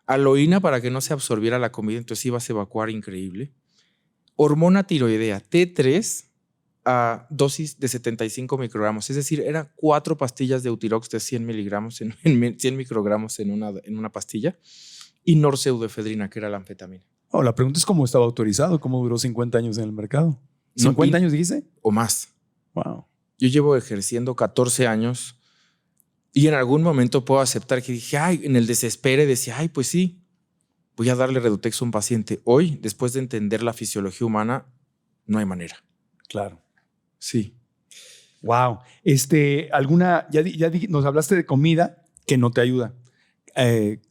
Aloína para que no se absorbiera la comida, entonces ibas a evacuar increíble. Hormona tiroidea T3 a dosis de 75 microgramos. Es decir, eran 4 pastillas de Eutirox de 100 miligramos, 100 microgramos en una pastilla. Y norpseudoefedrina, que era la anfetamina. La pregunta es cómo estaba autorizado, cómo duró 50 años en el mercado. ¿50 años dijiste? O más. Wow. Yo llevo ejerciendo 14 años y en algún momento puedo aceptar que dije, en el desespero decía, pues sí, voy a darle Redotex a un paciente. Hoy, después de entender la fisiología humana, no hay manera. Claro. Sí. Wow. Nos hablaste de comida que no te ayuda.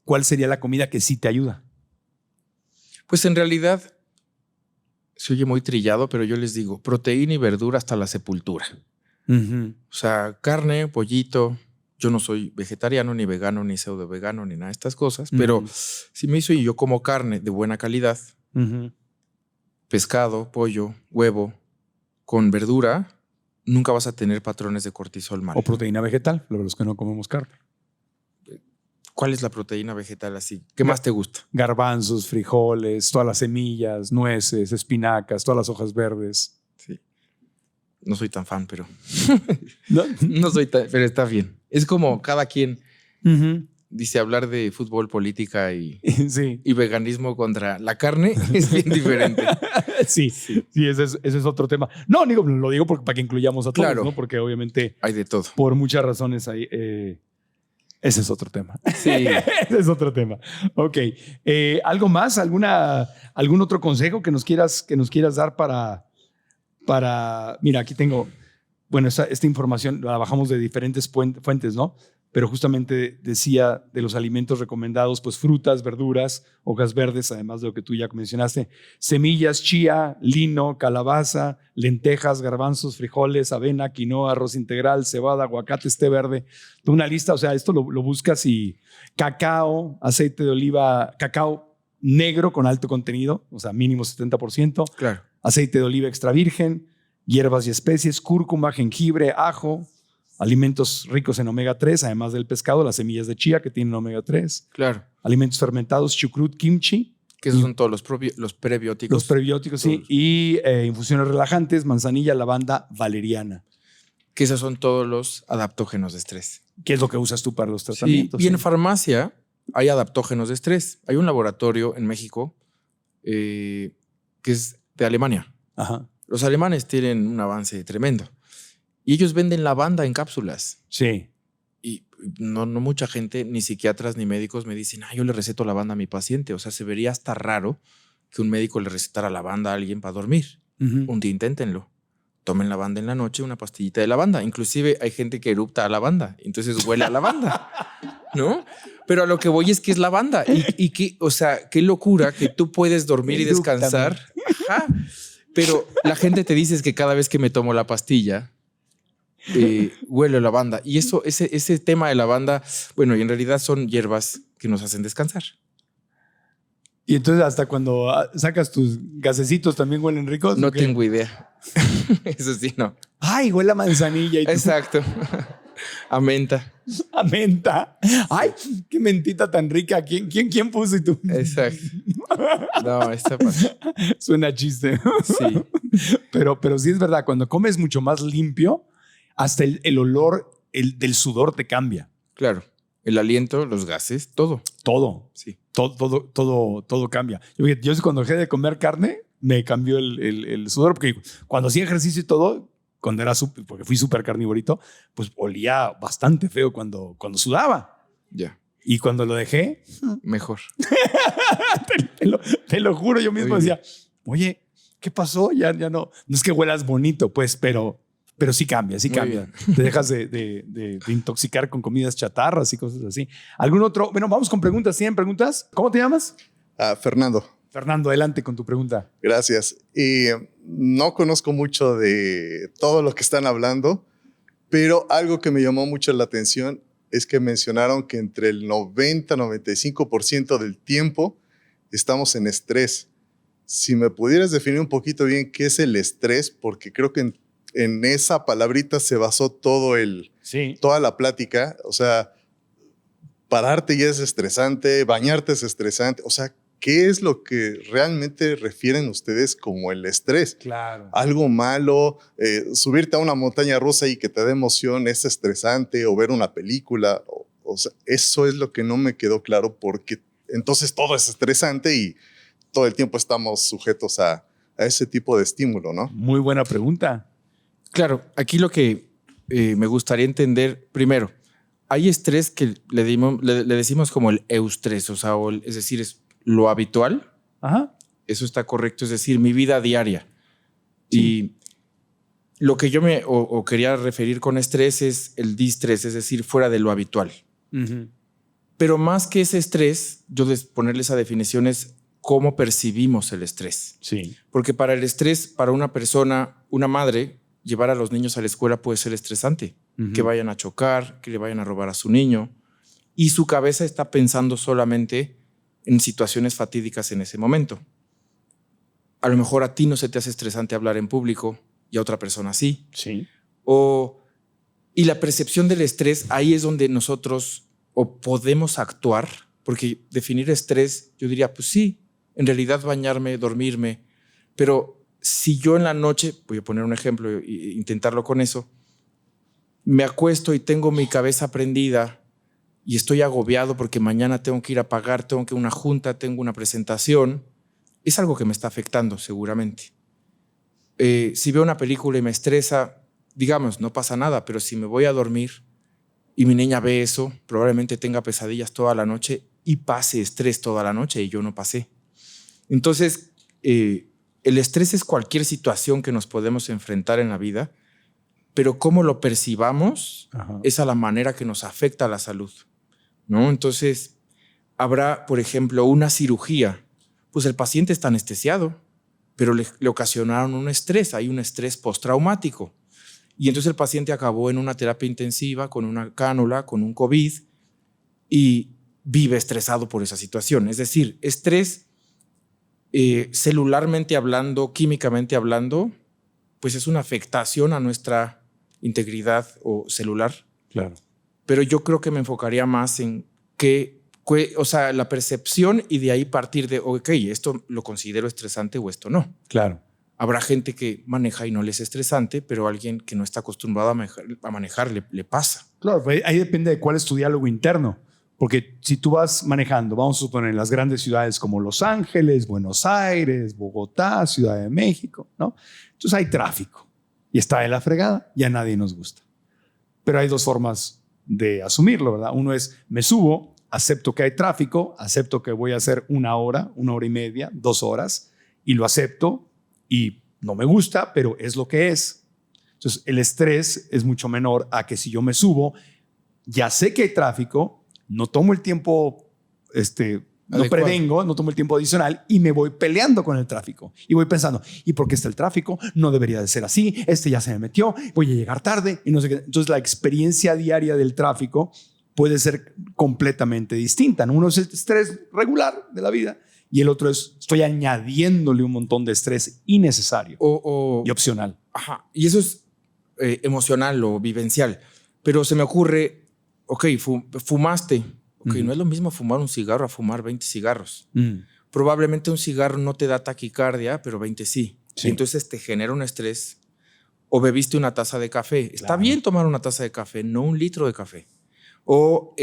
¿Cuál sería la comida que sí te ayuda? Pues en realidad se oye muy trillado, pero yo les digo proteína y verdura hasta la sepultura. O sea, carne, pollito. Yo no soy vegetariano, ni vegano, ni pseudo vegano, ni nada de estas cosas, pero si me hizo y yo como carne de buena calidad, pescado, pollo, huevo, con verdura, nunca vas a tener patrones de cortisol mal. O proteína vegetal, los que no comemos carne. ¿Cuál es la proteína vegetal así? ¿Qué más te gusta? Garbanzos, frijoles, todas las semillas, nueces, espinacas, todas las hojas verdes. Sí. No soy tan fan, pero... ¿No? No soy tan... Pero está bien. Es como cada quien Uh-huh. dice hablar de fútbol, política Sí. y veganismo contra la carne es bien diferente. Sí, ese es otro tema. No, digo, lo digo para que incluyamos a todos, Claro. ¿no? Porque obviamente Hay de todo. por muchas razones hay, ese es otro tema. Sí. Ese es otro tema. Ok. ¿Algo más? ¿Algún otro consejo que nos quieras dar para... Mira, aquí tengo... Bueno, esta información la bajamos de diferentes fuentes, ¿no? Pero justamente decía de los alimentos recomendados, pues frutas, verduras, hojas verdes, además de lo que tú ya mencionaste, semillas, chía, lino, calabaza, lentejas, garbanzos, frijoles, avena, quinoa, arroz integral, cebada, aguacate, té verde. Una lista, o sea, esto lo buscas y cacao, aceite de oliva, cacao negro con alto contenido, o sea, mínimo 70%, Claro. aceite de oliva extra virgen, hierbas y especies, cúrcuma, jengibre, ajo, alimentos ricos en omega 3, además del pescado, las semillas de chía que tienen omega 3, Claro. alimentos fermentados, chucrut, kimchi, Que esos son todos los prebióticos. los prebióticos, sí, y infusiones relajantes, manzanilla, lavanda, valeriana. Que esos son todos los adaptógenos de estrés. ¿Qué es lo que usas tú para los Sí, tratamientos? y en farmacia hay adaptógenos de estrés. Hay un laboratorio en México que es de Alemania. Ajá. Los alemanes tienen un avance tremendo. Y ellos venden lavanda en cápsulas. Sí. Y no mucha gente, ni psiquiatras ni médicos me dicen, yo le receto lavanda a mi paciente. O sea, se vería hasta raro que un médico le recetara lavanda a alguien para dormir. Uh-huh. Un día inténtenlo. Tomen lavanda en la noche, una pastillita de lavanda. Inclusive hay gente que erupta a lavanda, entonces huele a lavanda, ¿no? Pero a lo que voy es que es lavanda. Y que, o sea, qué locura que tú puedes dormir y descansar. Ajá. Pero la gente te dice es que cada vez que me tomo la pastilla, huele a lavanda. Y eso, ese tema de lavanda, bueno, y en realidad son hierbas que nos hacen descansar. Y entonces hasta cuando sacas tus gasecitos también huelen ricos. No ¿o qué? tengo idea. Eso sí, no. Ay, huele a manzanilla. Y tú, Exacto. A menta. a menta. Ay, qué mentita tan rica. ¿Quién puso y tú? Exacto. No, esta pasa. Suena chiste. Sí. Pero sí es verdad, cuando comes mucho más limpio, hasta el olor del sudor te cambia. Claro. El aliento, los gases, todo. Todo. Sí. Todo cambia. Yo cuando dejé de comer carne, me cambió el sudor, porque cuando hacía ejercicio y todo, cuando era porque fui súper carnivorito, pues olía bastante feo cuando sudaba. Ya. Y cuando lo dejé, Mejor. te lo juro, yo mismo Oye. decía, oye, ¿qué pasó? Ya no. No es que huelas bonito, pues, pero sí cambia, sí Muy cambia. Te dejas de intoxicar con comidas chatarras y cosas así. ¿Algún otro? Bueno, vamos con preguntas. ¿Tienen preguntas? ¿Cómo te llamas? Fernando, Fernando, adelante con tu pregunta. gracias. Y no conozco mucho de todo lo que están hablando, pero algo que me llamó mucho la atención es que mencionaron que entre el 90-95% del tiempo estamos en estrés. Si me pudieras definir un poquito bien qué es el estrés, porque creo que en esa palabrita se basó Sí. toda la plática. O sea, pararte ya es estresante, bañarte es estresante. O sea, ¿qué es lo que realmente refieren ustedes como el estrés? Claro. Algo malo, subirte a una montaña rusa y que te dé emoción es estresante, o ver una película. O sea, eso es lo que no me quedó claro, porque entonces todo es estresante y todo el tiempo estamos sujetos a ese tipo de estímulo, ¿no? Muy buena pregunta. Claro, aquí lo que me gustaría entender, primero, hay estrés que le decimos como el eustrés, o sea, es decir, es lo habitual. Ajá. Eso está correcto, es decir, mi vida diaria. Sí. Y lo que yo o quería referir con estrés es el distrés, es decir, fuera de lo habitual. Uh-huh. Pero más que ese estrés, yo ponerle esa definición es cómo percibimos el estrés. Sí. Porque para el estrés, para una persona, una madre, llevar a los niños a la escuela puede ser estresante. Uh-huh. Que vayan a chocar, que le vayan a robar a su niño. Y su cabeza está pensando solamente en situaciones fatídicas en ese momento. A lo mejor a ti no se te hace estresante hablar en público, y a otra persona sí. Sí. Y la percepción del estrés, ahí es donde nosotros podemos actuar, porque definir estrés, yo diría, pues sí, en realidad bañarme, dormirme, pero si yo en la noche, voy a poner un ejemplo e intentarlo con eso, me acuesto y tengo mi cabeza prendida y estoy agobiado porque mañana tengo que ir a pagar, tengo que ir a una junta, tengo una presentación, es algo que me está afectando seguramente. Si veo una película y me estresa, digamos, no pasa nada, pero si me voy a dormir y mi niña ve eso, probablemente tenga pesadillas toda la noche y pase estrés toda la noche y yo no pasé. Entonces, el estrés es cualquier situación que nos podemos enfrentar en la vida, pero cómo lo percibamos es a la manera que nos afecta a la salud, ¿no? Entonces, habrá, por ejemplo, una cirugía, pues el paciente está anestesiado, pero le ocasionaron un estrés, hay un estrés postraumático. Y entonces el paciente acabó en una terapia intensiva con una cánula, con un COVID y vive estresado por esa situación. Es decir, estrés celularmente hablando, químicamente hablando, pues es una afectación a nuestra integridad o celular. Claro. Pero yo creo que me enfocaría más en o sea, la percepción y de ahí partir de, ok, esto lo considero estresante o esto no. Claro. Habrá gente que maneja y no le es estresante, pero alguien que no está acostumbrado a manejar le pasa. Claro, ahí depende de cuál es tu diálogo interno. Porque si tú vas manejando, vamos a suponer en las grandes ciudades como Los Ángeles, Buenos Aires, Bogotá, Ciudad de México, ¿no? Entonces hay tráfico y está de la fregada y a nadie nos gusta. Pero hay dos formas de asumirlo, ¿verdad? Uno es, me subo, acepto que hay tráfico, acepto que voy a hacer 1 hora, 1 hora y media, 2 horas y lo acepto. Y no me gusta, pero es lo que es. Entonces, el estrés es mucho menor a que si yo me subo, ya sé que hay tráfico, no tomo el tiempo, no prevengo, no tomo el tiempo adicional y me voy peleando con el tráfico. Y voy pensando, ¿y por qué está el tráfico? No debería de ser así, ya se me metió, voy a llegar tarde y no sé qué. Entonces, la experiencia diaria del tráfico puede ser completamente distinta. Uno es el estrés regular de la vida. Y el otro es, estoy añadiéndole un montón de estrés innecesario y opcional. Ajá. Y eso es emocional o vivencial. Pero se me ocurre, ok, fumaste. Ok, no es lo mismo fumar un cigarro a fumar 20 cigarros. Probablemente un cigarro no te da taquicardia, pero 20 sí. Y entonces te genera un estrés. O bebiste una taza de café. Está bien tomar una taza de café, no 1 litro de café. O,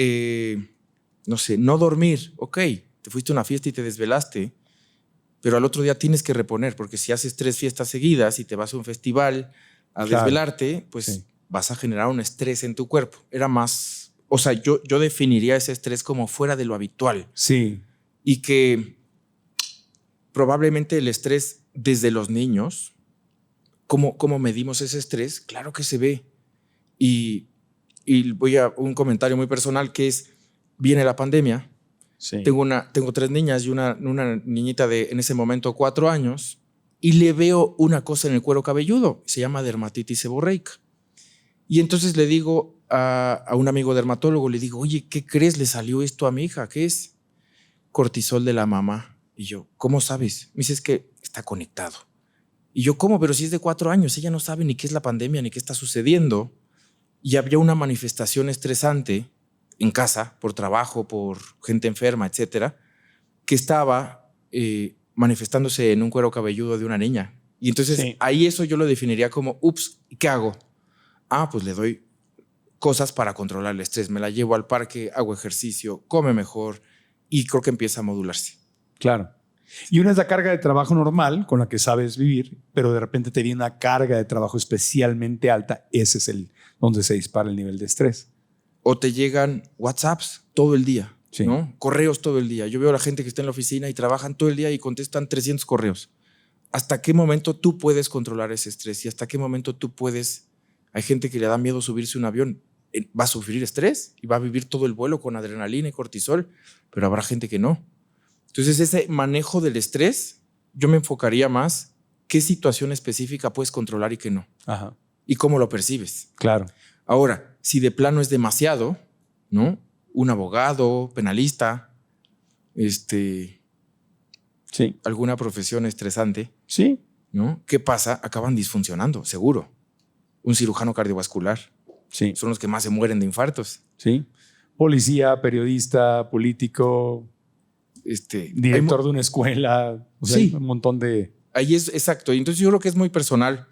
no sé, no dormir. Ok. Te fuiste a una fiesta y te desvelaste, pero al otro día tienes que reponer, porque si haces 3 fiestas seguidas y te vas a un festival a desvelarte, pues vas a generar un estrés en tu cuerpo. Era más, o sea, yo definiría ese estrés como fuera de lo habitual. Sí. Y que probablemente el estrés desde los niños, ¿cómo medimos ese estrés? Claro que se ve. Y voy a un comentario muy personal que es, viene la pandemia. Sí. Tengo 3 niñas y una niñita de en ese momento 4 años y le veo una cosa en el cuero cabelludo, se llama dermatitis seborreica. Y entonces le digo a un amigo dermatólogo, le digo, oye, ¿qué crees? Le salió esto a mi hija, ¿qué es? Cortisol de la mamá. Y yo, ¿cómo sabes? Me dice, es que está conectado. Y yo, ¿cómo? Pero si es de 4 años, ella no sabe ni qué es la pandemia, ni qué está sucediendo. Y había una manifestación estresante en casa, por trabajo, por gente enferma, etcétera, que estaba manifestándose en un cuero cabelludo de una niña. Y entonces ahí eso yo lo definiría como, ups, ¿qué hago? Pues le doy cosas para controlar el estrés. Me la llevo al parque, hago ejercicio, come mejor y creo que empieza a modularse. Claro. Y una es la carga de trabajo normal con la que sabes vivir, pero de repente te viene una carga de trabajo especialmente alta. Ese es donde se dispara el nivel de estrés. O te llegan WhatsApps todo el día, ¿no? Correos todo el día. Yo veo a la gente que está en la oficina y trabajan todo el día y contestan 300 correos. ¿Hasta qué momento tú puedes controlar ese estrés? ¿Y hasta qué momento tú puedes? Hay gente que le da miedo subirse a un avión. Va a sufrir estrés y va a vivir todo el vuelo con adrenalina y cortisol, pero habrá gente que no. Entonces, ese manejo del estrés, yo me enfocaría más qué situación específica puedes controlar y qué no. Ajá. Y cómo lo percibes. Claro. Ahora, si de plano es demasiado, ¿no? Un abogado, penalista, Sí. alguna profesión estresante. Sí. ¿no? ¿Qué pasa? Acaban disfuncionando, seguro. Un cirujano cardiovascular Sí, son los que más se mueren de infartos. sí. Policía, periodista, político, director de una escuela. O sea, Sí. hay un montón de... Ahí es exacto. Y entonces yo creo que es muy personal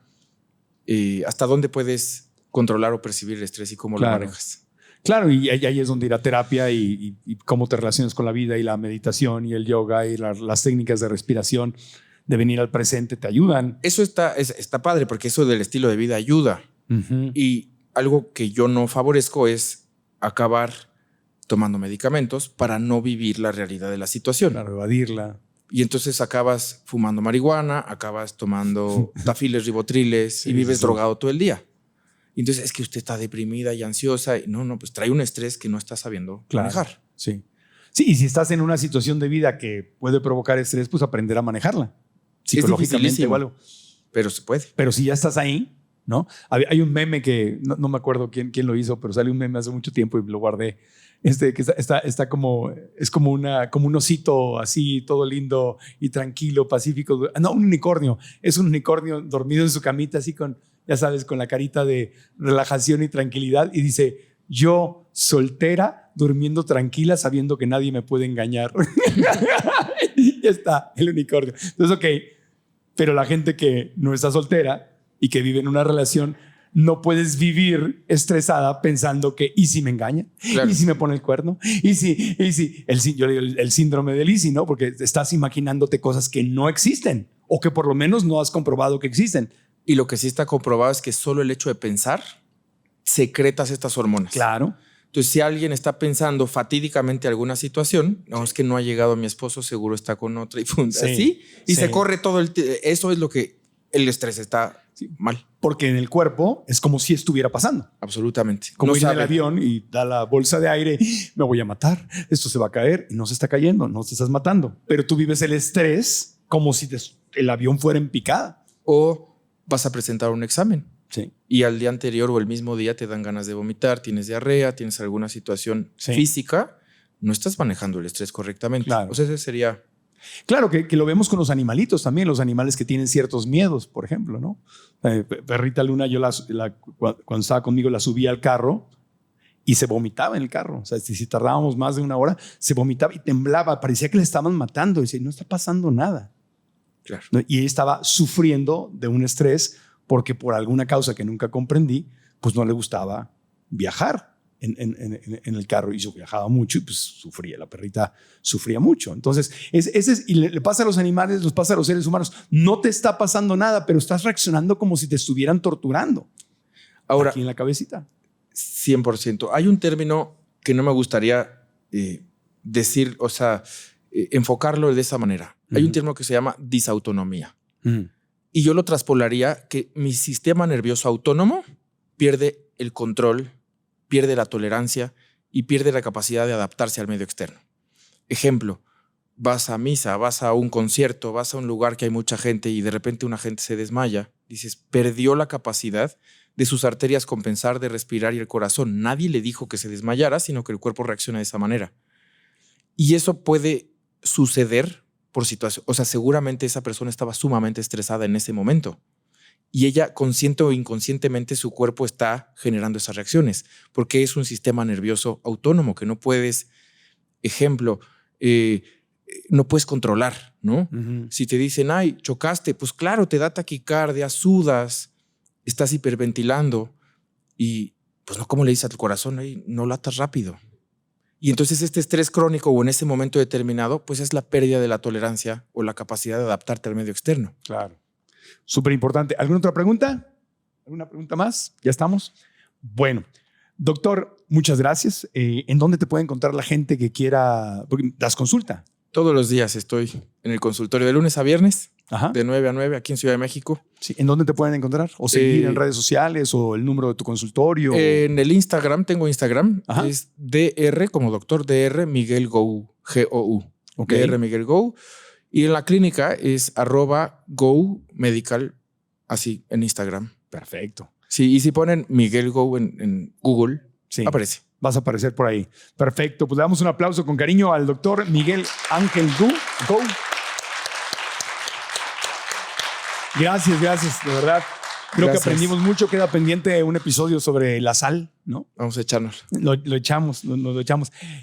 hasta dónde puedes controlar o percibir el estrés y cómo lo manejas. Claro, y ahí es donde ir a terapia y cómo te relacionas con la vida y la meditación y el yoga y las técnicas de respiración, de venir al presente, te ayudan. Eso está padre porque eso del estilo de vida ayuda. Uh-huh. Y algo que yo no favorezco es acabar tomando medicamentos para no vivir la realidad de la situación. Claro, evadirla. Y entonces acabas fumando marihuana, acabas tomando tafiles, ribotriles Sí, y vives sí. drogado todo el día. Y entonces es que usted está deprimida y ansiosa. Y no, pues trae un estrés que no está sabiendo manejar. Sí. Sí, y si estás en una situación de vida que puede provocar estrés, pues aprender a manejarla. Psicológicamente dificilísimo. o algo. Pero se puede. Pero si ya estás ahí, ¿no? Hay un meme que no me acuerdo quién lo hizo, pero sale un meme hace mucho tiempo y lo guardé. Que está como, es como un osito así, todo lindo y tranquilo, pacífico. No, un unicornio. Es un unicornio dormido en su camita, así con, ya sabes, con la carita de relajación y tranquilidad. Y dice, yo soltera, durmiendo tranquila, sabiendo que nadie me puede engañar. Ya está, el unicornio. Entonces, ok, pero la gente que no está soltera y que vive en una relación, no puedes vivir estresada pensando que ¿y si me engaña? Claro. ¿Y si me pone el cuerno? ¿Y si? Yo le digo el síndrome de Lizzie, ¿no? Porque estás imaginándote cosas que no existen o que por lo menos no has comprobado que existen. Y lo que sí está comprobado es que solo el hecho de pensar secretas estas hormonas. Claro. Entonces, si alguien está pensando fatídicamente alguna situación, no, es que no ha llegado mi esposo, seguro está con otra y Sí, así. Y sí. se corre todo eso es lo que el estrés está mal. Porque en el cuerpo es como si estuviera pasando. Absolutamente. Como No ir en el sabe. avión y da la bolsa de aire, me voy a matar, esto se va a caer y no se está cayendo, no te estás matando. Pero tú vives el estrés como si el avión fuera en picada. O vas a presentar un examen Sí. y al día anterior o el mismo día te dan ganas de vomitar, tienes diarrea, tienes alguna situación Sí. física, no estás manejando el estrés correctamente. Claro. O sea, ese sería... Claro que lo vemos con los animalitos también, los animales que tienen ciertos miedos, por ejemplo, ¿no? Perrita Luna, yo cuando estaba conmigo la subí al carro y se vomitaba en el carro. O sea, si tardábamos más de una hora, se vomitaba y temblaba, parecía que le estaban matando. Y decía, no está pasando nada. Claro. ¿No? Y ella estaba sufriendo de un estrés porque por alguna causa que nunca comprendí, pues no le gustaba viajar en el carro y yo viajaba mucho y pues sufría, la perrita sufría mucho. Entonces, y le pasa a los animales, nos pasa a los seres humanos. No te está pasando nada, pero estás reaccionando como si te estuvieran torturando. Ahora, Aquí en la cabecita. 100%. Hay un término que no me gustaría decir, o sea, enfocarlo de esa manera. Hay un término que se llama disautonomía. Y yo lo traspolaría que mi sistema nervioso autónomo pierde el control, pierde la tolerancia y pierde la capacidad de adaptarse al medio externo. Ejemplo, vas a misa, vas a un concierto, vas a un lugar que hay mucha gente y de repente una gente se desmaya. Dices, perdió la capacidad de sus arterias compensar, de respirar y el corazón. Nadie le dijo que se desmayara, sino que el cuerpo reacciona de esa manera. Y eso puede suceder por situación. O sea, seguramente esa persona estaba sumamente estresada en ese momento. Y ella, consciente o inconscientemente, su cuerpo está generando esas reacciones, porque es un sistema nervioso autónomo que no puedes, ejemplo, no puedes controlar, ¿no? Si te dicen, ay, chocaste, pues claro, te da taquicardia, sudas, estás hiperventilando y pues no, ¿cómo le dices a tu corazón? Ay, no latas rápido. Y entonces este estrés crónico o en ese momento determinado, pues es la pérdida de la tolerancia o la capacidad de adaptarte al medio externo. Claro. Súper importante. ¿Alguna otra pregunta? ¿Alguna pregunta más? ¿Ya estamos? Bueno, doctor, muchas gracias. ¿En dónde te puede encontrar la gente que quiera? Porque das consulta. Todos los días estoy en el consultorio de lunes a viernes, Ajá. de 9 a 9 aquí en Ciudad de México. Sí. ¿En dónde te pueden encontrar? ¿O seguir en redes sociales o el número de tu consultorio? En el Instagram, tengo Instagram, Ajá. es DR como doctor DR Miguel Gou, G-O-U. Ok. DR Miguel Gou. Y en la clínica es @Gou Medical, así en Instagram. Perfecto. Sí, y si ponen Miguel Gou en Google, Sí. aparece. Vas a aparecer por ahí. Perfecto. Pues le damos un aplauso con cariño al doctor Miguel Ángel Gou. Gracias, de verdad. Creo Gracias. que aprendimos mucho. Queda pendiente un episodio sobre la sal, ¿no? Vamos a echarnos. Lo echamos.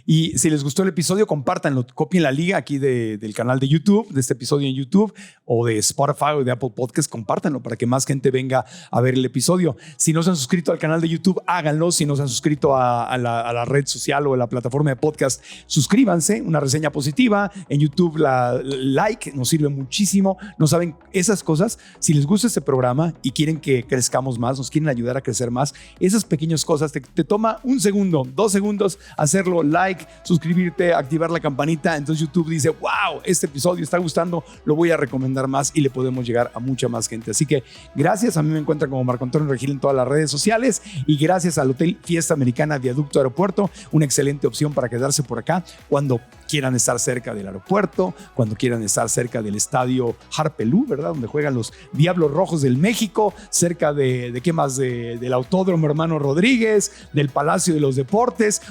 Y si les gustó el episodio, compártanlo. Copien la liga aquí del canal de YouTube, de este episodio en YouTube, o de Spotify o de Apple Podcast. Compártanlo para que más gente venga a ver el episodio. Si no se han suscrito al canal de YouTube, háganlo. Si no se han suscrito a la red social o a la plataforma de podcast, suscríbanse. Una reseña positiva. En YouTube, like nos sirve muchísimo. No saben esas cosas. Si les gusta este programa y quieren que crezcamos más, nos quieren ayudar a crecer más, esas pequeñas cosas te toma 1 segundo, 2 segundos hacerlo, like, suscribirte, activar la campanita. Entonces YouTube dice, wow, este episodio está gustando, lo voy a recomendar más y le podemos llegar a mucha más gente. Así que gracias. A mí me encuentran como Marco Antonio Regil en todas las redes sociales, y gracias al Hotel Fiesta Americana Viaducto Aeropuerto, una excelente opción para quedarse por acá cuando quieran estar cerca del aeropuerto, cuando quieran estar cerca del estadio Harpelú, ¿verdad? Donde juegan los Diablos Rojos del México, cerca de ¿qué más? Del Autódromo Hermano Rodríguez, del Palacio de los Deportes,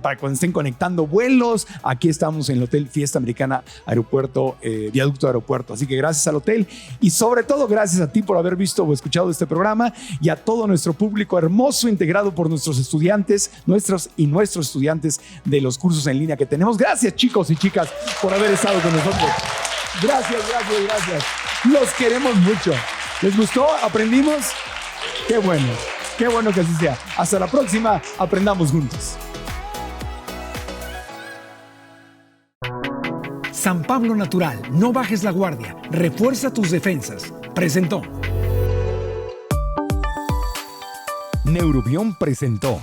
para cuando estén conectando vuelos. Aquí estamos en el Hotel Fiesta Americana Aeropuerto, Viaducto Aeropuerto. Así que gracias al hotel, y sobre todo gracias a ti por haber visto o escuchado este programa, y a todo nuestro público hermoso integrado por nuestros estudiantes, nuestros estudiantes de los cursos en línea que tenemos. Gracias, chicos y chicas, por haber estado con nosotros. Gracias. Los queremos mucho. ¿Les gustó? ¿Aprendimos? Qué bueno que así sea. Hasta la próxima. Aprendamos juntos. San Pablo Natural, no bajes la guardia, refuerza tus defensas. Presentó. Neurobión presentó